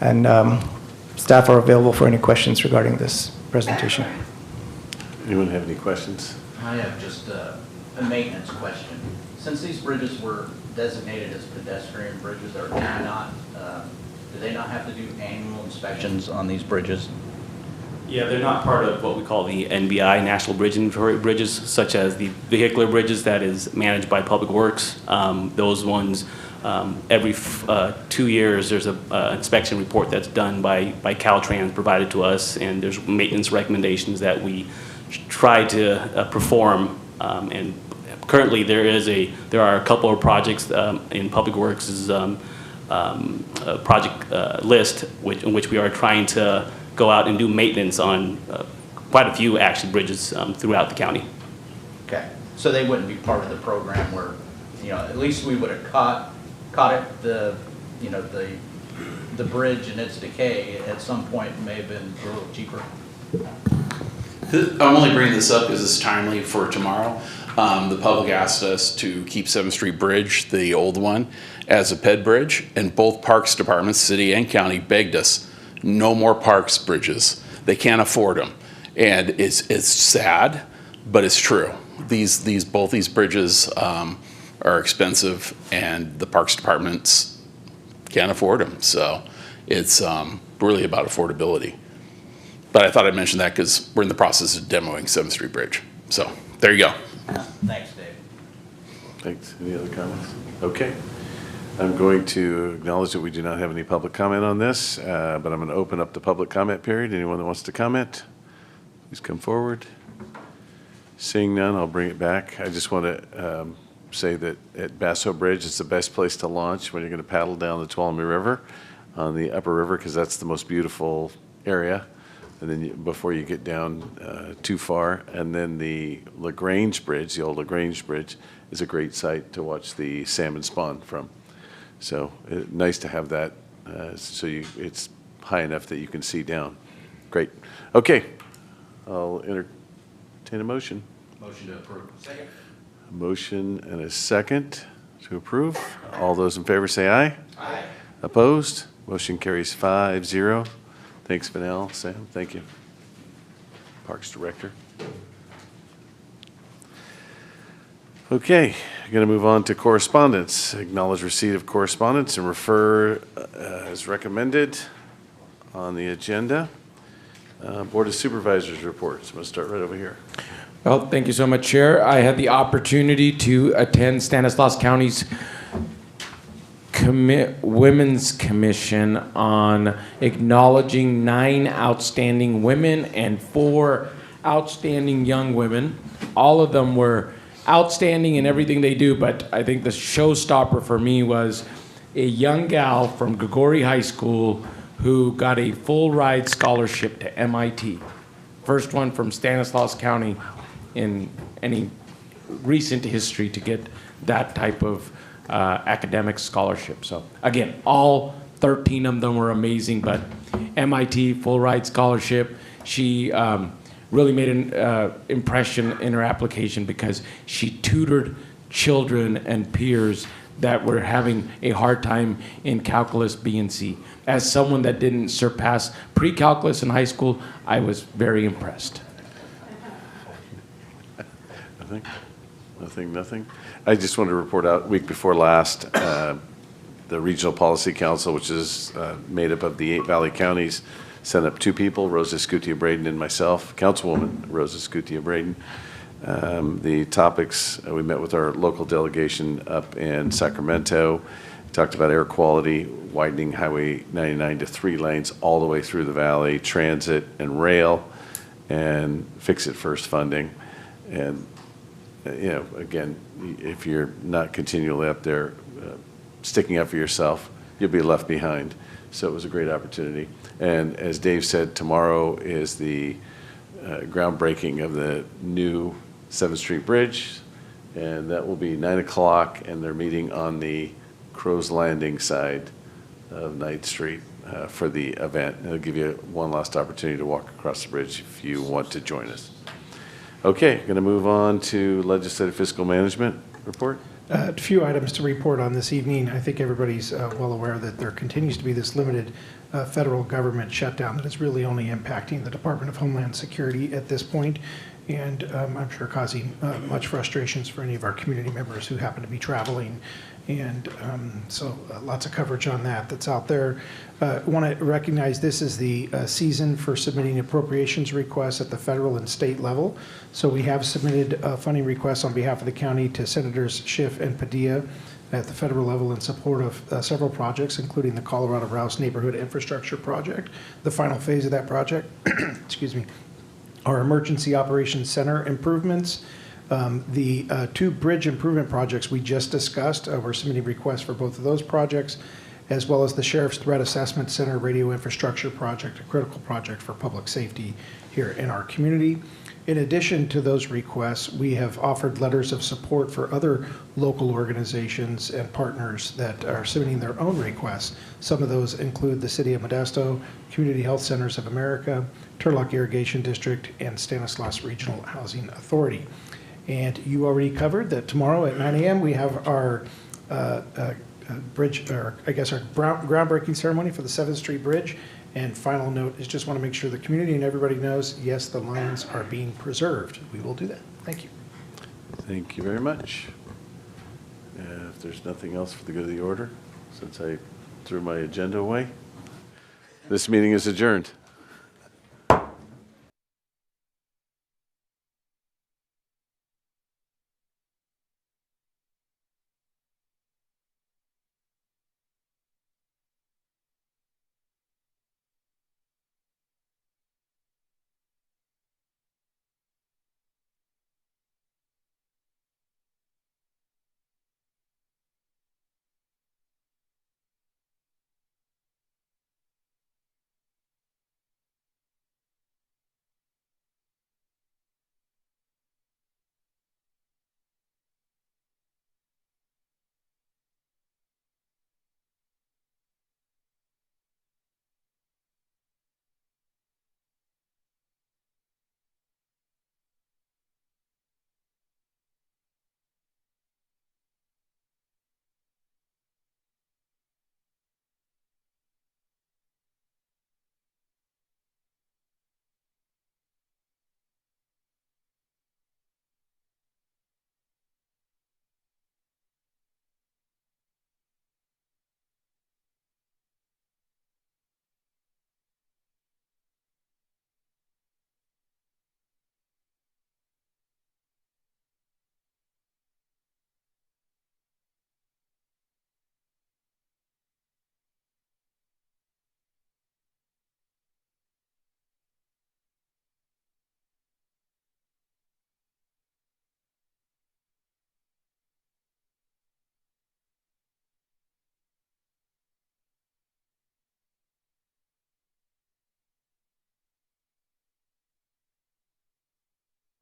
S6: and staff are available for any questions regarding this presentation.
S1: Anyone have any questions?
S19: I have just a a maintenance question. Since these bridges were designated as pedestrian bridges, do they not have to do annual inspections on these bridges?
S20: Yeah, they're not part of what we call the NBI, National Bridge Inventory bridges, such as the vehicular bridges that is managed by Public Works. Those ones, every 2 years, there's an inspection report that's done by Caltrans provided to us, and there's maintenance recommendations that we try to perform. And currently, there are a couple of projects in Public Works' project list in which we are trying to go out and do maintenance on quite a few actually bridges throughout the county.
S19: Okay, so they wouldn't be part of the program where, at least we would have caught it, the bridge and its decay at some point may have been a little cheaper.
S21: I'm only bringing this up because it's timely for tomorrow. The public asked us to keep 7th Street Bridge, the old one, as a PED bridge, and both parks departments, city and county, begged us, no more parks bridges. They can't afford them. And it's sad, but it's true. Both these bridges are expensive, and the parks departments can't afford them. So it's really about affordability. But I thought I'd mention that because we're in the process of demoing 7th Street Bridge. So there you go.
S19: Thanks, Dave.
S1: Thanks. Any other comments? Okay. I'm going to acknowledge that we do not have any public comment on this, but I'm going to open up the public comment period. Anyone that wants to comment, please come forward. Seeing none, I'll bring it back. I just want to say that at Basso Bridge, it's the best place to launch when you're going to paddle down the Tuolumne River on the upper river, because that's the most beautiful area. And then before you get down too far, and then the LaGrange Bridge, the old LaGrange Bridge, is a great site to watch the salmon spawn from. So nice to have that, it's high enough that you can see down. Great. Okay, I'll entertain a motion.
S19: Motion to approve. Second.
S1: A motion and a second to approve. All those in favor say aye.
S19: Aye.
S1: Opposed? Motion carries 5-0. Thanks, Vanel. Sam, thank you. Parks Director. Okay, going to move on to correspondence. Acknowledge receipt of correspondence and refer as recommended on the agenda. Board of Supervisors reports. I'm going to start right over here.
S17: Well, thank you so much, Chair. I had the opportunity to attend Stanislaus County's Women's Commission on acknowledging 9 outstanding women and 4 outstanding young women. All of them were outstanding in everything they do, but I think the showstopper for me was a young gal from Grigori High School who got a full ride scholarship to MIT. First one from Stanislaus County in any recent history to get that type of academic scholarship. So again, all 13 of them were amazing, but MIT full ride scholarship. She really made an impression in her application because she tutored children and peers that were having a hard time in calculus B and C. As someone that didn't surpass pre-calculus in high school, I was very impressed.
S1: Nothing. I just wanted to report out, week before last, the Regional Policy Council, which is made up of the 8 Valley counties, sent up 2 people, Rosa Scutia-Braden and myself, Councilwoman Rosa Scutia-Braden. The topics, we met with our local delegation up in Sacramento, talked about air quality, widening Highway 99 to 3 lanes all the way through the valley, transit and rail, and fix-it first funding. And again, if you're not continually up there sticking up for yourself, you'll be left behind. So it was a great opportunity. And as Dave said, tomorrow is the groundbreaking of the new 7th Street Bridge, and that will be 9 o'clock, and they're meeting on the Crow's Landing side of 9th Street for the event. It'll give you one last opportunity to walk across the bridge if you want to join us. Okay, going to move on to legislative fiscal management report.
S6: A few items to report on this evening. I think everybody's well aware that there continues to be this limited federal government shutdown that is really only impacting the Department of Homeland Security at this point. and I'm sure causing much frustrations for any of our community members who happen to be traveling. And so lots of coverage on that that's out there. Want to recognize this is the season for submitting appropriations requests at the federal and state level. So we have submitted funding requests on behalf of the county to Senators Schiff and Padilla at the federal level in support of several projects, including the Colorado Rouse Neighborhood Infrastructure Project. The final phase of that project, excuse me, our Emergency Operations Center improvements. The two bridge improvement projects we just discussed, we're submitting requests for both of those projects, as well as the Sheriff's Threat Assessment Center Radio Infrastructure Project, a critical project for public safety here in our community. In addition to those requests, we have offered letters of support for other local organizations and partners that are submitting their own requests. Some of those include the City of Modesto, Community Health Centers of America, Turlock Irrigation District, and Stanislaus Regional Housing Authority. And you already covered that tomorrow at 9 a.m. we have our bridge, or I guess our groundbreaking ceremony for the 7th Street Bridge. And final note is just want to make sure the community and everybody knows, yes, the lines are being preserved. We will do that. Thank you.
S1: Thank you very much. If there's nothing else for the good of the order, since I threw my agenda away, this meeting is adjourned.